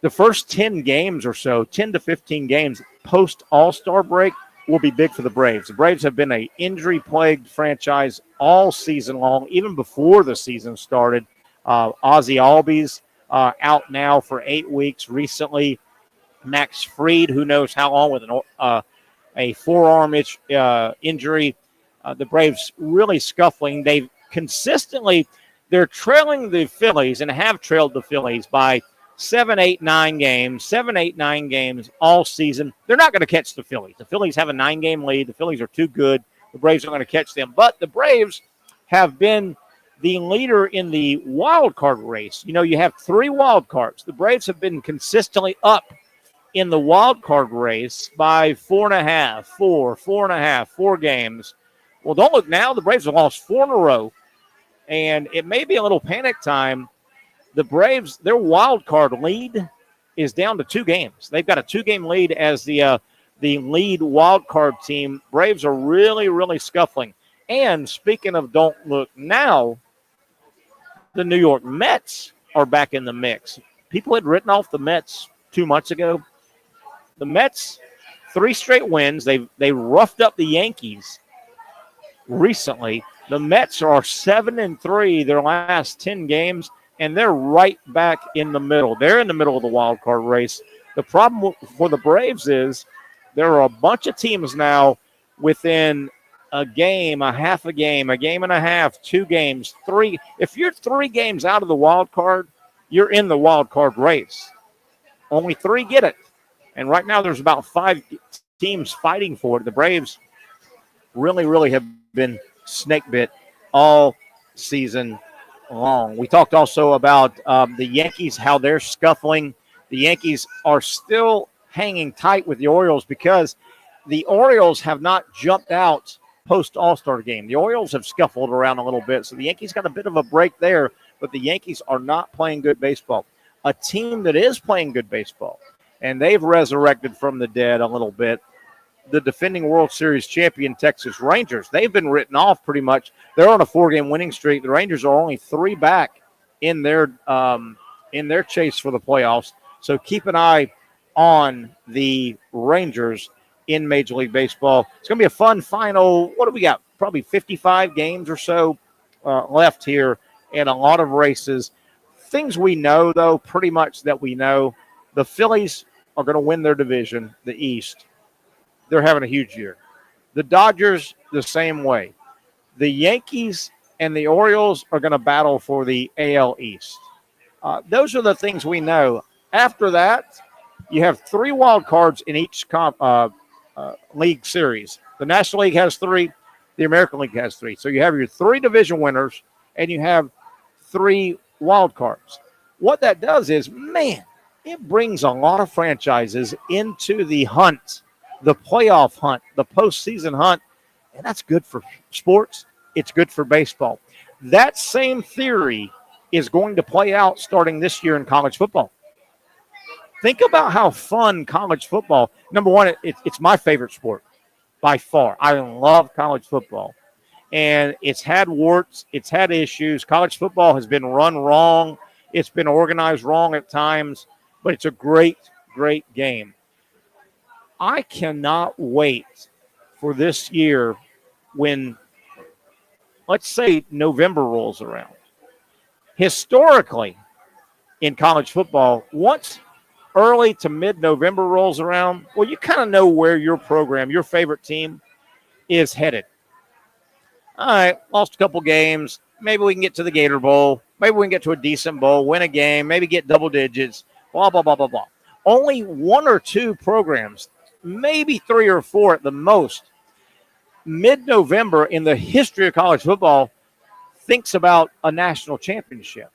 B: the first 10 games or so, 10 to 15 games post-All-Star break will be big for the Braves. The Braves have been an injury-plagued franchise all season long, even before the season started. Ozzie Albies out now for 8 weeks recently. Max Fried, who knows how long, with a forearm injury. The Braves really scuffling. They're trailing the Phillies and have trailed the Phillies by 7, 8, 9 games, 7, 8, 9 games all season. They're not going to catch the Phillies. The Phillies have a 9-game lead. The Phillies are too good. The Braves are going to catch them. But the Braves have been the leader in the wild card race. You know, you have 3 wild cards. The Braves have been consistently up in the wild card race by 4.5, 4.5, 4 games. Well, don't look now. The Braves have lost 4 in a row, and it may be a little panic time. The Braves, their wild card lead is down to 2 games. They've got a 2-game lead as the lead wild card team. Braves are really, really scuffling. And speaking of don't look now, the New York Mets are back in the mix. People had written off the Mets 2 months ago. The Mets, 3 straight wins. They roughed up the Yankees recently. The Mets are 7-3 their last 10 games, and they're right back in the middle. They're in the middle of the wild card race. The problem for the Braves is there are a bunch of teams now within a game, a half a game and a half, 2 games, 3. If you're 3 games out of the wild card, you're in the wild card race. Only 3 get it. And right now there's about 5 teams fighting for it. The Braves really, really have been snake bit all season long. We talked also about the Yankees, how they're scuffling. The Yankees are still hanging tight with the Orioles because the Orioles have not jumped out post All-Star game. The Orioles have scuffled around a little bit, so the Yankees got a bit of a break there, but the Yankees are not playing good baseball. A team that is playing good baseball, and they've resurrected from the dead a little bit, the defending World Series champion Texas Rangers. They've been written off pretty much. They're on a 4-game winning streak. The Rangers are only 3 back in their chase for the playoffs. So keep an eye on the Rangers in Major League Baseball. It's going to be a fun final. What do we got? Probably 55 games or so left here and a lot of races. Things we know, though, pretty much that we know. The Phillies are going to win their division, the East. They're having a huge year. The Dodgers, the same way. The Yankees and the Orioles are going to battle for the AL East. Those are the things we know. After that, you have 3 wild cards in each league series. The National League has 3. The American League has 3. So you have your 3 division winners, and you have 3 wild cards. What that does is, man, it brings a lot of franchises into the hunt, the playoff hunt, the postseason hunt, and that's good for sports. It's good for baseball. That same theory is going to play out starting this year in college football. Think about how fun college football. Number one, it's my favorite sport by far. I love college football. And it's had warts. It's had issues. College football has been run wrong. It's been organized wrong at times. But it's a great, great game. I cannot wait for this year when, let's say, November rolls around. Historically, in college football, once early to mid-November rolls around, well, you kind of know where your program, your favorite team, is headed. All right, lost a couple games. Maybe we can get to the Gator Bowl. Maybe we can get to a decent bowl, win a game, maybe get double digits, blah, blah, blah, blah, blah. Only 1 or 2 programs, maybe 3 or 4 at the most, mid-November in the history of college football thinks about a national championship.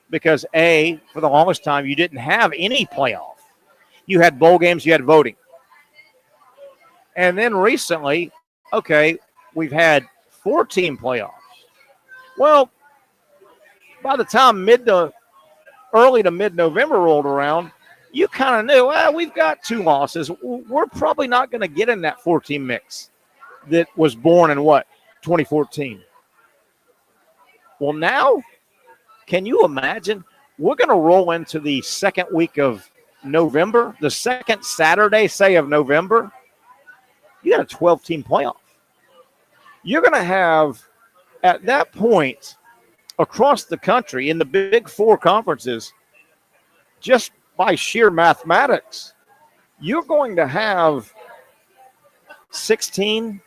B: Because, A, for the longest time, you didn't have any playoff. You had bowl games, you had voting. And then recently, okay, we've had 4-team playoffs. Well, by the time early to mid-November rolled around, you kind of knew, well, we've got 2 losses. We're probably not going to get in that 4-team mix that was born in 2014. Well, now, can you imagine? We're going to roll into the second week of November, the second Saturday, say, of November. You got a 12-team playoff. You're going to have, at that point, across the country in the Big 4 conferences, just by sheer mathematics, you're going to have 16,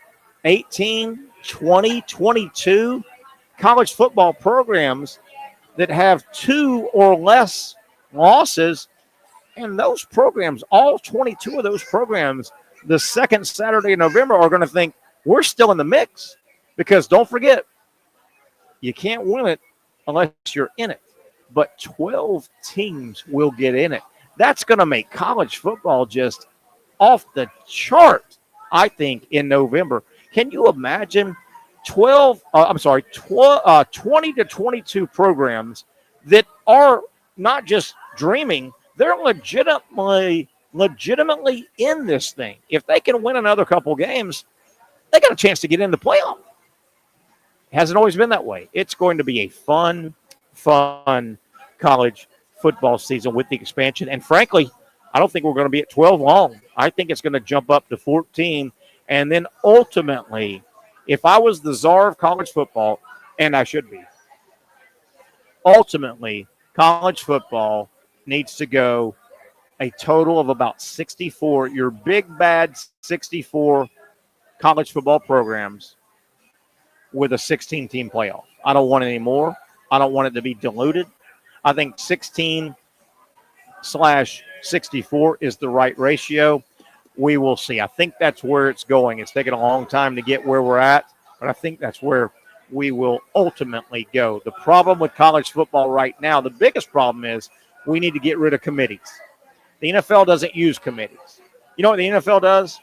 B: 18, 20, 22 college football programs that have 2 or less losses. And those programs, all 22 of those programs, the second Saturday in November are going to think we're still in the mix, because don't forget, you can't win it unless you're in it. But 12 teams will get in it. That's going to make college football just off the chart, I think, in November. Can you imagine 20 to 22 programs that are not just dreaming, they're legitimately in this thing. If they can win another couple games, they got a chance to get in the playoff. It hasn't always been that way. It's going to be a fun college football season with the expansion. And frankly, I don't think we're going to be at 12 long. I think it's going to jump up to 14. And then ultimately, if I was the czar of college football, and I should be, ultimately, college football needs to go a total of about 64, your big bad 64 college football programs with a 16-team playoff. I don't want any more. I don't want it to be diluted. I think 16/64 is the right ratio. We will see. I think that's where it's going. It's taken a long time to get where we're at, but I think that's where we will ultimately go. The problem with college football right now, the biggest problem is we need to get rid of committees. The NFL doesn't use committees. You know what the NFL does?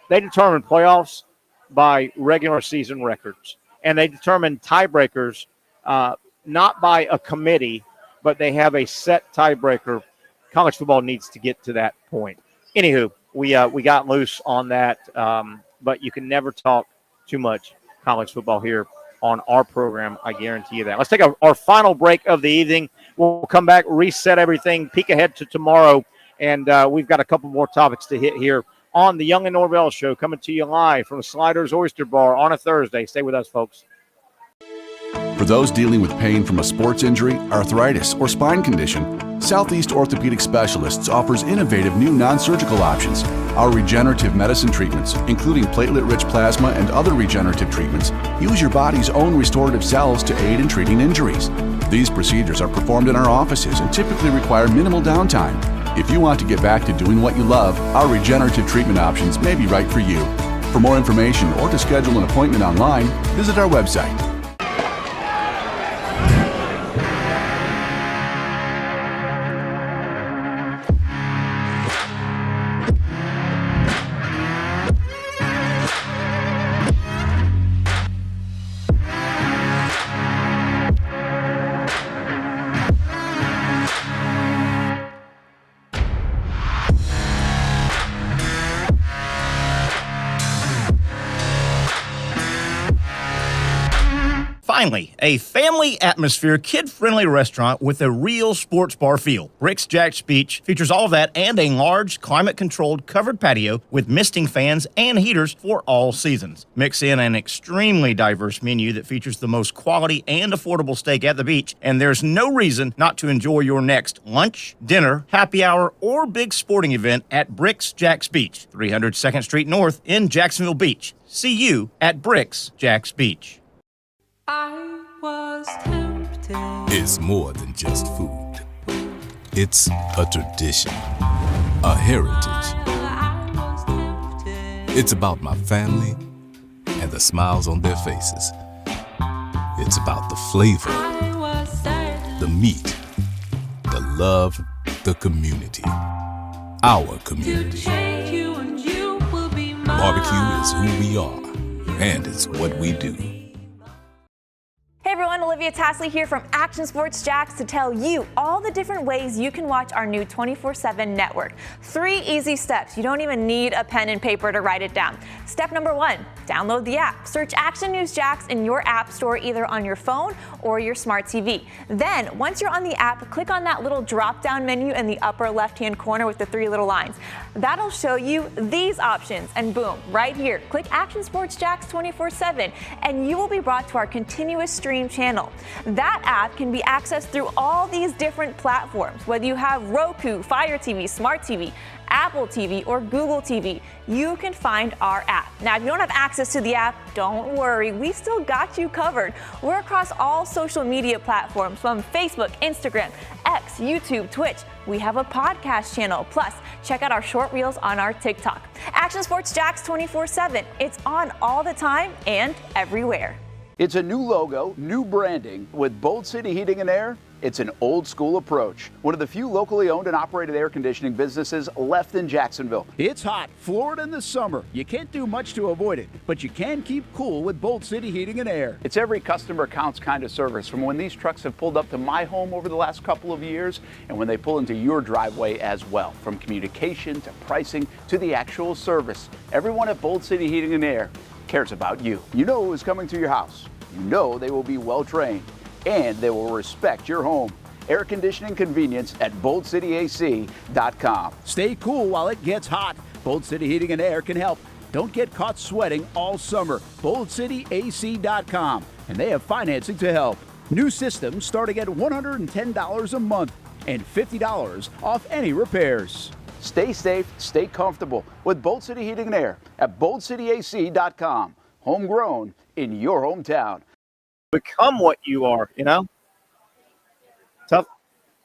B: They determine playoffs by regular season records, and they determine tiebreakers not by a committee, but they have a set tiebreaker. College football needs to get to that point. Anywho, we got loose on that, but you can never talk too much college football here on our program. I guarantee you that. Let's take our final break of the evening. We'll come back, reset everything, peek ahead to tomorrow, and we've got a couple more topics to hit here on the Young and Norvelle Show, coming to you live from Sliders Oyster Bar on a Thursday. Stay with us, folks.
D: For those dealing with pain from a sports injury, arthritis, or spine condition, Southeast Orthopedic Specialists offers innovative new non-surgical options. Our regenerative medicine treatments, including platelet-rich plasma and other regenerative treatments, use your body's own restorative cells to aid in treating injuries. These procedures are performed in our offices and typically require minimal downtime. If you want to get back to doing what you love, our regenerative treatment options may be right for you. For more information or to schedule an appointment online, visit our website.
E: Finally, a family atmosphere, kid-friendly restaurant with a real sports bar feel. Rick's Jack's Beach features all of that and a large, climate-controlled covered patio with misting fans and heaters for all seasons. Mix in an extremely diverse menu that features the most quality and affordable steak at the beach, and there's no reason not to enjoy your next lunch, dinner, happy hour, or big sporting event at Rick's Jack's Beach, 300 2nd Street North in Jacksonville Beach. See you at Rick's Jack's Beach.
F: I was tempted.
G: It's more than just food. It's a tradition, a heritage.
F: I was tempted.
G: It's about my family and the smiles on their faces. It's about the flavor,
F: I was certain.
G: the meat, the love, the community. Our
F: To
G: community.
F: change you and you will be mine.
G: Barbecue is who we are, and it's what we do.
L: Hey everyone, Olivia Tasley here from Action Sports Jacks to tell you all the different ways you can watch our new 24/7 network. 3 easy steps. You don't even need a pen and paper to write it down. Step number 1, download the app. Search Action News Jacks in your app store either on your phone or your smart TV. Then, once you're on the app, click on that little drop-down menu in the upper left-hand corner with the 3 little lines. That'll show you these options, and boom, right here, click Action Sports Jacks 24/7, and you will be brought to our continuous stream channel. That app can be accessed through all these different platforms, whether you have Roku, Fire TV, Smart TV, Apple TV, or Google TV, you can find our app. Now, if you don't have access to the app, don't worry, we still got you covered. We're across all social media platforms from Facebook, Instagram, X, YouTube, Twitch. We have a podcast channel. Plus, check out our short reels on our TikTok. Action Sports Jax 24/7. It's on all the time and everywhere.
I: It's a new logo, new branding. With Bold City Heating and Air, it's an old school approach. One of the few locally owned and operated air conditioning businesses left in Jacksonville. It's hot, Florida in the summer. You can't do much to avoid it, but you can keep cool with Bold City Heating and Air. It's every customer counts kind of service, from when these trucks have pulled up to my home over the last couple of years and when they pull into your driveway as well. From communication to pricing to the actual service, everyone at Bold City Heating and Air cares about you. You know who is coming to your house. You know they will be well trained, and they will respect your home. Air conditioning convenience at boldcityac.com. Stay cool while it gets hot. Bold City Heating and Air can help. Don't get caught sweating all summer. boldcityac.com, and they have financing to help. New systems starting at $110 a month and $50 off any repairs. Stay safe, stay comfortable with Bold City Heating and Air at boldcityac.com. Homegrown in your hometown.
B: Become what you are, you know.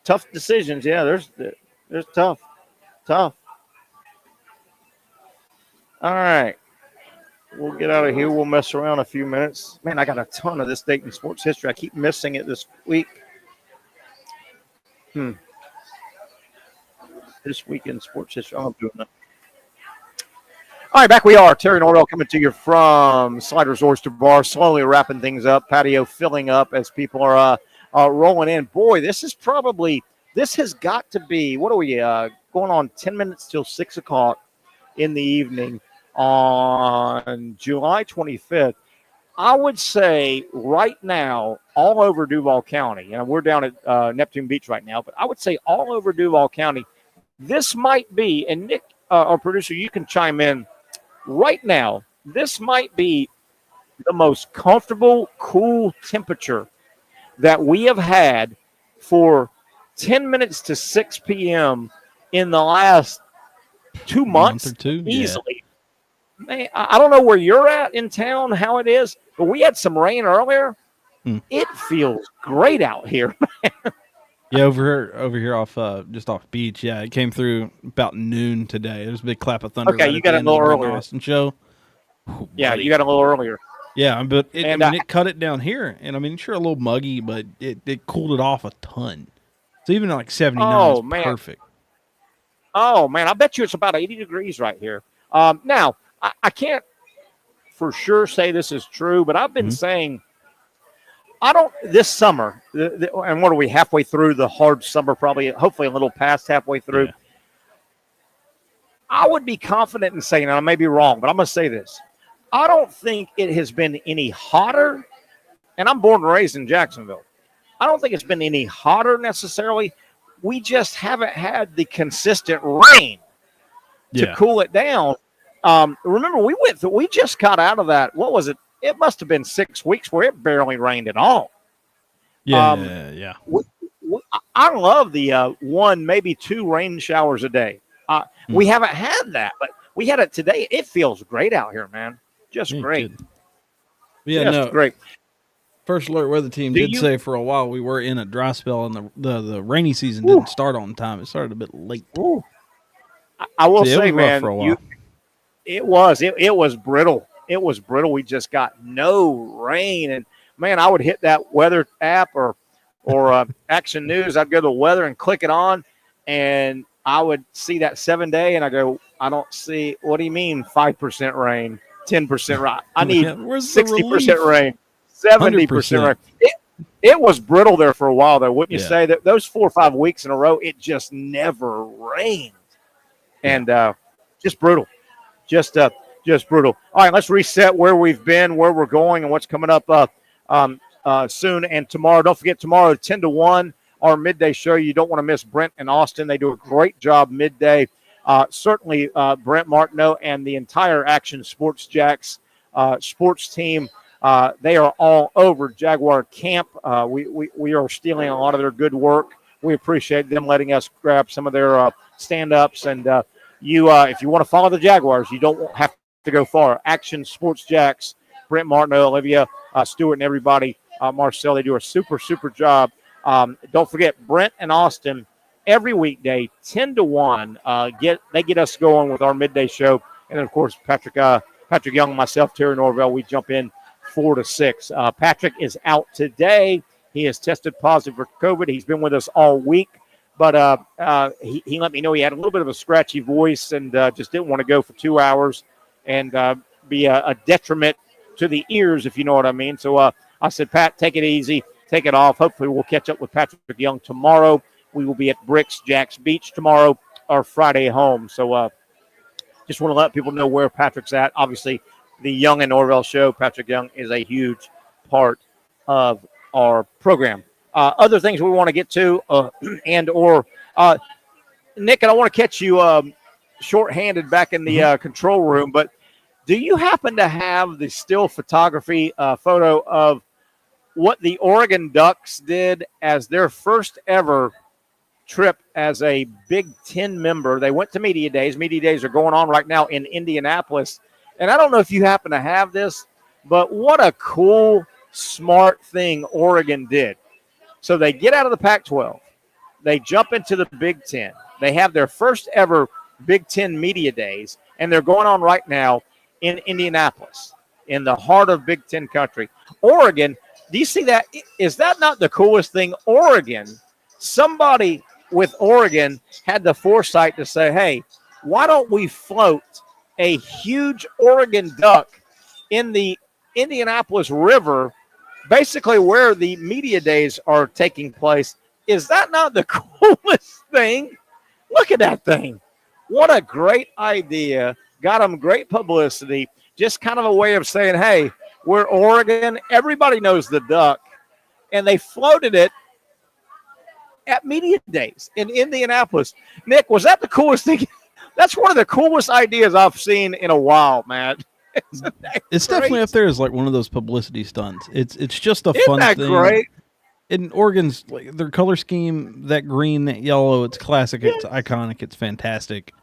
B: Tough decisions. Yeah, there's tough. All right, we'll get out of here. We'll mess around a few minutes. Man, I got a ton of this Dayton sports history. I keep missing it this week. This week in sports history, I'm doing that. All right, back we are. Terry Norvelle coming to you from Sliders Oyster Bar, slowly wrapping things up. Patio filling up as people are rolling in. Boy, this has got to be, what are we, going on 10 minutes till 6 o'clock in the evening on July 25th. I would say right now, all over Duval County, and we're down at Neptune Beach right now, but I would say all over Duval County, this might be, and Nick, our producer, you can chime in. Right now, this might be the most comfortable, cool temperature that we have had for 10 minutes to 6 p.m. in the last 2 months,
C: or two,
B: easily. Yeah. Man, I don't know where you're at in town, how it is, but we had some rain earlier. It feels great out here.
C: Yeah, over here off just off beach. Yeah, it came through about noon today. There was a big clap of thunder.
B: Okay, you got it a little earlier.
C: Austin show.
B: Yeah, you got it a little earlier.
C: Yeah, but it cut it down here, and I mean, sure, a little muggy, but it cooled it off a ton. So even like 79 is perfect.
B: Oh man, I bet you it's about 80 degrees right here. Now I can't for sure say this is true, but I've been saying. This summer, and what are we, halfway through the hard summer, probably, hopefully a little past halfway through. Yeah. I would be confident in saying, and I may be wrong, but I'm going to say this. I don't think it has been any hotter, and I'm born and raised in Jacksonville. I don't think it's been any hotter necessarily. We just haven't had the consistent rain to cool it down. Remember, we just got out of that, what was it? It must have been 6 weeks where it barely rained at all.
C: Yeah.
B: I love the 1, maybe 2 rain showers a day. We haven't had that, but we had it today. It feels great out here, man. Just great. Great.
C: First Alert Weather Team did say for a while we were in a dry spell, and the rainy season didn't start on time. It started a bit late.
B: I will say, man,
C: for a while.
B: It was brittle. It was brittle. We just got no rain. And, man, I would hit that weather app or Action News. I'd go to the weather and click it on, and I would see that 7-day, and I go, I don't see – what do you mean 5% rain, 10% rain? I need 60% rain, 70% rain. It was brittle there for a while, though, wouldn't you say? That those 4 or 5 weeks in a row, it just never rained. And just brutal. Just brutal. All right, let's reset where we've been, where we're going, and what's coming up soon and tomorrow. Don't forget, tomorrow, 10 to 1, our midday show. You don't want to miss Brent and Austin. They do a great job midday. Certainly, Brent Martineau and the entire Action Sports Jax sports team, they are all over Jaguar Camp. We are stealing a lot of their good work. We appreciate them letting us grab some of their stand-ups and if you want to follow the Jaguars, you don't have to go far. Action Sports Jacks, Brent Martineau, Olivia Stewart, and everybody, Marcel, they do a super job. Don't forget, Brent and Austin, every weekday, 10 to 1, they get us going with our midday show. And then, of course, Patrick Young, myself, Terry Norvelle, we jump in 4 to 6. Patrick is out today. He has tested positive for COVID. He's been with us all week, but he let me know he had a little bit of a scratchy voice and just didn't want to go for 2 hours and be a detriment to the ears, if you know what I mean. So I said, Pat, take it easy, take it off. Hopefully we'll catch up with Patrick Young tomorrow. We will be at Bricks Jacks Beach tomorrow, our Friday home. So just want to let people know where Patrick's at. Obviously, the Young and Norvelle show, Patrick Young is a huge part of our program. Other things we want to get to, Nick, and I want to catch you shorthanded back in the control room, but do you happen to have the still photography photo of what the Oregon Ducks did as their first ever trip as a Big Ten member? They went to Media Days. Media Days are going on right now in Indianapolis. And I don't know if you happen to have this, but what a cool, smart thing Oregon did. So they get out of the Pac-12. They jump into the Big Ten. They have their first ever Big Ten Media Days, and they're going on right now in Indianapolis, in the heart of Big Ten country. Oregon, do you see that? Is that not the coolest thing? Oregon, somebody with Oregon had the foresight to say, hey, why don't we float a huge Oregon Duck in the Indianapolis River, basically where the media days are taking place? Is that not the coolest thing? Look at that thing. What a great idea. Got them great publicity. Just kind of a way of saying, hey, we're Oregon. Everybody knows the Duck. And they floated it at Media Days in Indianapolis. Nick, was that the coolest thing? That's one of the coolest ideas I've seen in a while, man.
C: It's definitely up there as like one of those publicity stunts. It's just a
B: Isn't
C: fun
B: that
C: thing.
B: Great?
C: In Oregon's, like, their color scheme, that green, that yellow, it's classic, it's iconic, it's fantastic.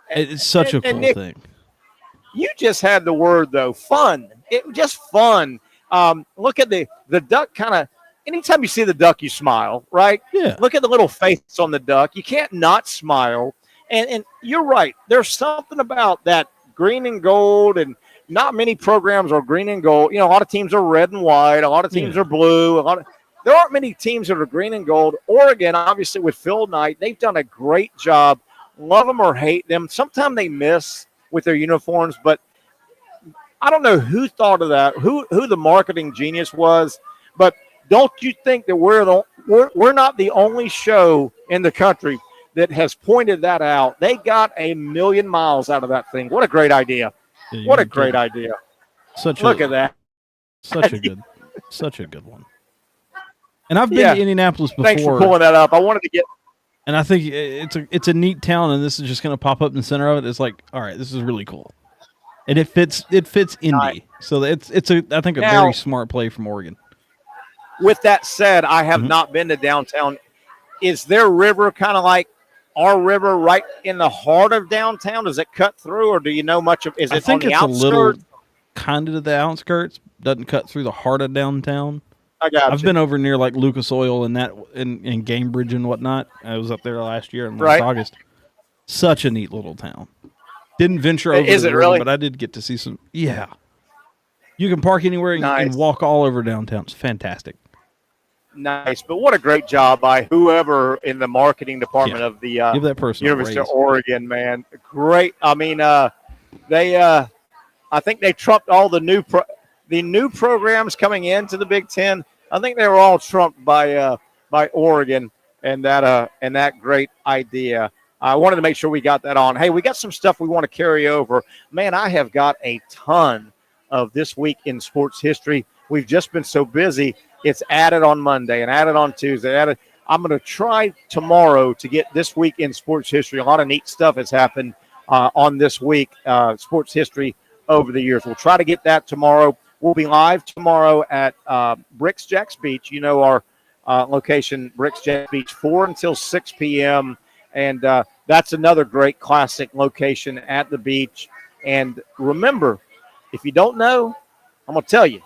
C: It's such a cool
B: Nick,
C: thing.
B: You just had the word, though, fun. It was just fun. Look at the duck kind of, anytime you see the duck, you smile, right?
C: Yeah.
B: Look at the little face on the duck. You can't not smile. And you're right. There's something about that green and gold, and not many programs are green and gold. You know, a lot of teams are red and white. A lot of teams are blue. There aren't many teams that are green and gold. Oregon, obviously, with Phil Knight, they've done a great job. Love them or hate them. Sometimes they miss with their uniforms, but I don't know who thought of that, who the marketing genius was, but don't you think that we're not the only show in the country that has pointed that out? They got 1,000,000 miles out of that thing. What a great idea.
C: Yeah,
B: what a great idea. Look at that.
C: Such a good one. And I've been to Indianapolis before.
B: Thanks for pulling that up. I wanted to get.
C: And I think it's a neat town, and this is just going to pop up in the center of it. It's like, all right, this is really cool, and it fits Indy. Right. So I think a very smart play from Oregon.
B: With that said, I have not been to downtown. Is their river kind of like our river, right in the heart of downtown? Does it cut through, or do you know much of? Is it on the outskirts? I think it's a little
C: kind of to the outskirts. Doesn't cut through the heart of downtown.
B: I've
C: been over near like Lucas Oil and that in Gamebridge and whatnot. I was up there last year in August. Such a neat little town. Didn't venture over to the river,
B: really?
C: But I did get to see some. Yeah, you can park anywhere and walk all over downtown. It's fantastic.
B: Nice, but what a great job by whoever in the marketing department of the
C: Give that person
B: University of Oregon, man. Great. I mean, I think they trumped all the new programs coming into the Big Ten. I think they were all trumped by Oregon and that great idea. I wanted to make sure we got that on. Hey, we got some stuff we want to carry over. Man, I have got a ton of This Week in Sports History. We've just been so busy. It's added on Monday and added on Tuesday. I'm going to try tomorrow to get This Week in Sports History. A lot of neat stuff has happened on this week, sports history over the years. We'll try to get that tomorrow. We'll be live tomorrow at Bricks Jacks Beach. You know our location, Bricks Jacks Beach, 4 until 6 p.m. And that's another great classic location at the beach. And remember, if you don't know, I'm going to tell you.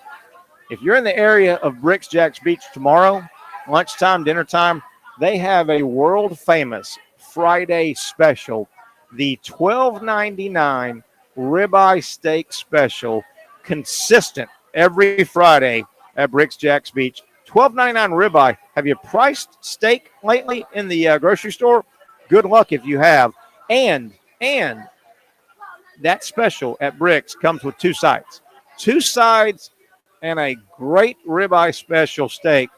B: If you're in the area of Bricks Jacks Beach tomorrow, lunchtime, dinner time, they have a world famous Friday special, the $12.99 ribeye steak special, consistent every Friday at Bricks Jacks Beach. $12.99 ribeye. Have you priced steak lately in the grocery store? Good luck if you have. And that special at Bricks comes with two sides. Two sides and a great ribeye special steak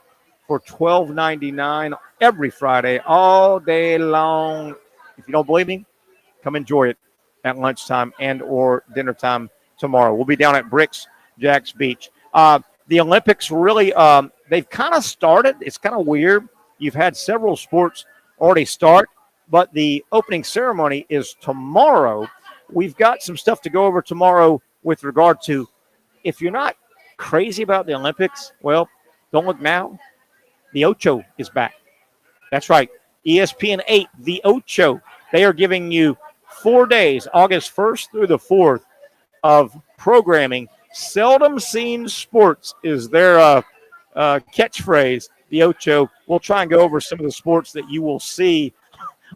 B: for $12.99 every Friday, all day long. If you don't believe me, come enjoy it at lunchtime and or dinner time tomorrow. We'll be down at Bricks Jacks Beach. The Olympics really, they've kind of started. It's kind of weird. You've had several sports already start, but the opening ceremony is tomorrow. We've got some stuff to go over tomorrow with regard to, if you're not crazy about the Olympics, well, don't look now. The Ocho is back. That's right. ESPN 8, The Ocho. They are giving you 4 days, August 1st through the 4th, of programming. Seldom seen sports is their catchphrase, The Ocho. We'll try and go over some of the sports that you will see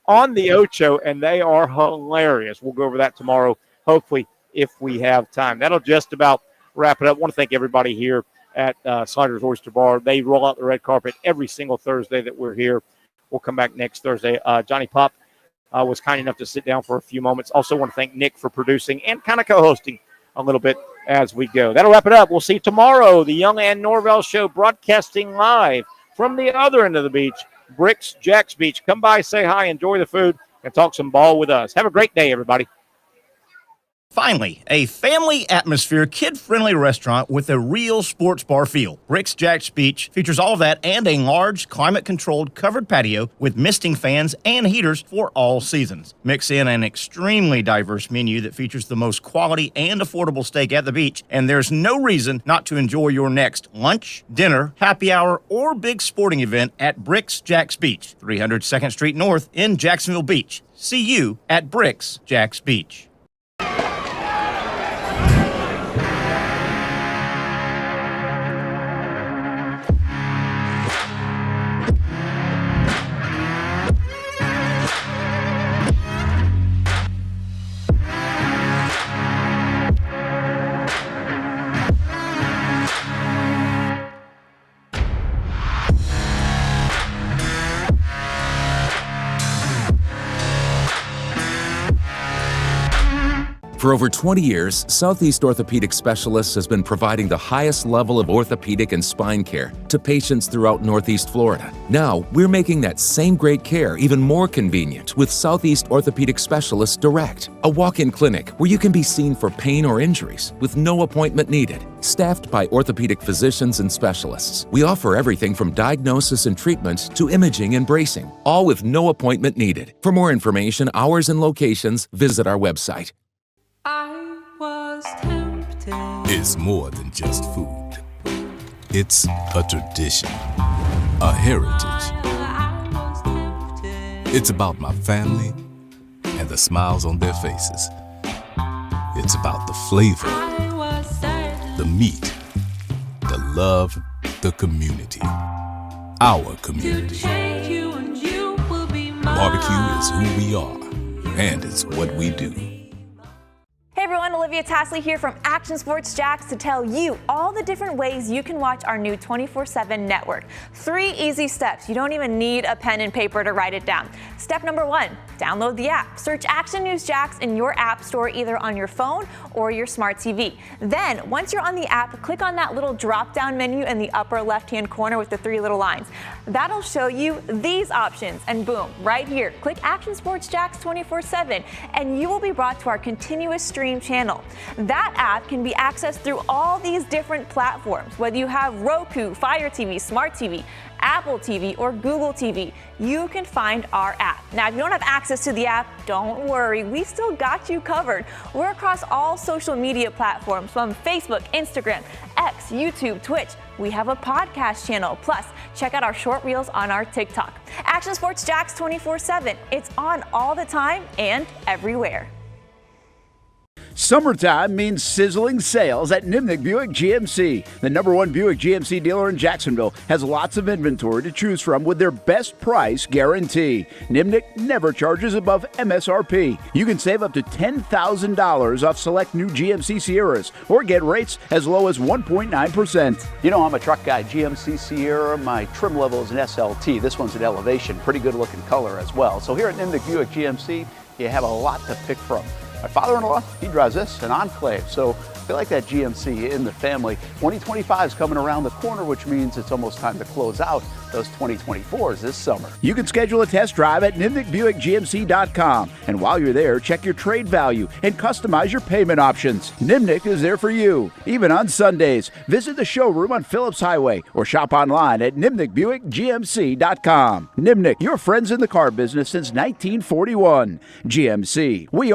B: on The Ocho, and they are hilarious. We'll go over that tomorrow, hopefully, if we have time. That'll just about wrap it up. I want to thank everybody here at Sliders Oyster Bar. They roll out the red carpet every single Thursday that we're here. We'll come back next Thursday. Johnny Pop was kind enough to sit down for a few moments. Also want to thank Nick for producing and kind of co-hosting a little bit as we go. That'll wrap it up. We'll see you tomorrow. The Young and Norvelle Show broadcasting live from the other end of the beach, Bricks Jacks Beach. Come by, say hi, enjoy the food, and talk some ball with us. Have a great day, everybody.
E: Finally, a family atmosphere, kid-friendly restaurant with a real sports bar feel. Bricks Jacks Beach features all of that and a large, climate-controlled covered patio with misting fans and heaters for all seasons. Mix in an extremely diverse menu that features the most quality and affordable steak at the beach, and there's no reason not to enjoy your next lunch, dinner, happy hour, or big sporting event at Bricks Jacks Beach, 300 2nd Street North in Jacksonville Beach. See you at Bricks Jacks Beach.
K: For over 20 years, Southeast Orthopedic Specialists has been providing the highest level of orthopedic and spine care to patients throughout Northeast Florida. Now, we're making that same great care even more convenient with Southeast Orthopedic Specialists Direct, a walk-in clinic where you can be seen for pain or injuries with no appointment needed. Staffed by orthopedic physicians and specialists, we offer everything from diagnosis and treatment to imaging and bracing, all with no appointment needed. For more information, hours, and locations, visit our website.
F: I was tempted.
G: It's more than just food. It's a tradition, a heritage.
F: I was tempted.
G: It's about my family and the smiles on their faces. It's about the flavor,
F: I was certain.
G: the meat, the love, the community. Our
F: To
G: community.
F: change you and you will be mine.
G: Barbecue is who we are, and it's what we do.
L: Hey everyone, Olivia Tasley here from Action Sports Jacks to tell you all the different ways you can watch our new 24/7 network. 3 easy steps. You don't even need a pen and paper to write it down. Step number 1, download the app. Search Action News Jacks in your app store either on your phone or your smart TV. Then, once you're on the app, click on that little drop-down menu in the upper left-hand corner with the 3 little lines. That'll show you these options, and boom, right here, click Action Sports Jacks 24/7, and you will be brought to our continuous stream channel. channel. That app can be accessed through all these different platforms. Whether you have Roku, Fire TV, Smart TV, Apple TV, or Google TV, you can find our app. Now, if you don't have access to the app, don't worry, we still got you covered. We're across all social media platforms from Facebook, Instagram, X, YouTube, Twitch. We have a podcast channel. Plus, check out our short reels on our TikTok. Action Sports Jax 24/7. It's on all the time and everywhere.
I: Summertime means sizzling sales at Nimnick Buick GMC. The #1 Buick GMC dealer in Jacksonville has lots of inventory to choose from with their best price guarantee. Nimnick never charges above MSRP. You can save up to $10,000 off select new GMC Sierras or get rates as low as 1.9%.
J: You know, I'm a truck guy. GMC Sierra, my trim level is an SLT. This one's an Elevation. Pretty good looking color as well. So here at Nimnick Buick GMC, you have a lot to pick from. My father-in-law, he drives this, an Enclave, so I feel like that GMC in the family. 2025 is coming around the corner, which means it's almost time to close out those 2024s this summer.
I: You can schedule a test drive at NimnickBuickGMC.com. And while you're there, check your trade value and customize your payment options. Nimnick is there for you, even on Sundays. Visit the showroom on Phillips Highway or shop online at NimnickBuickGMC.com. Nimnick, your friends in the car business since 1941. GMC, we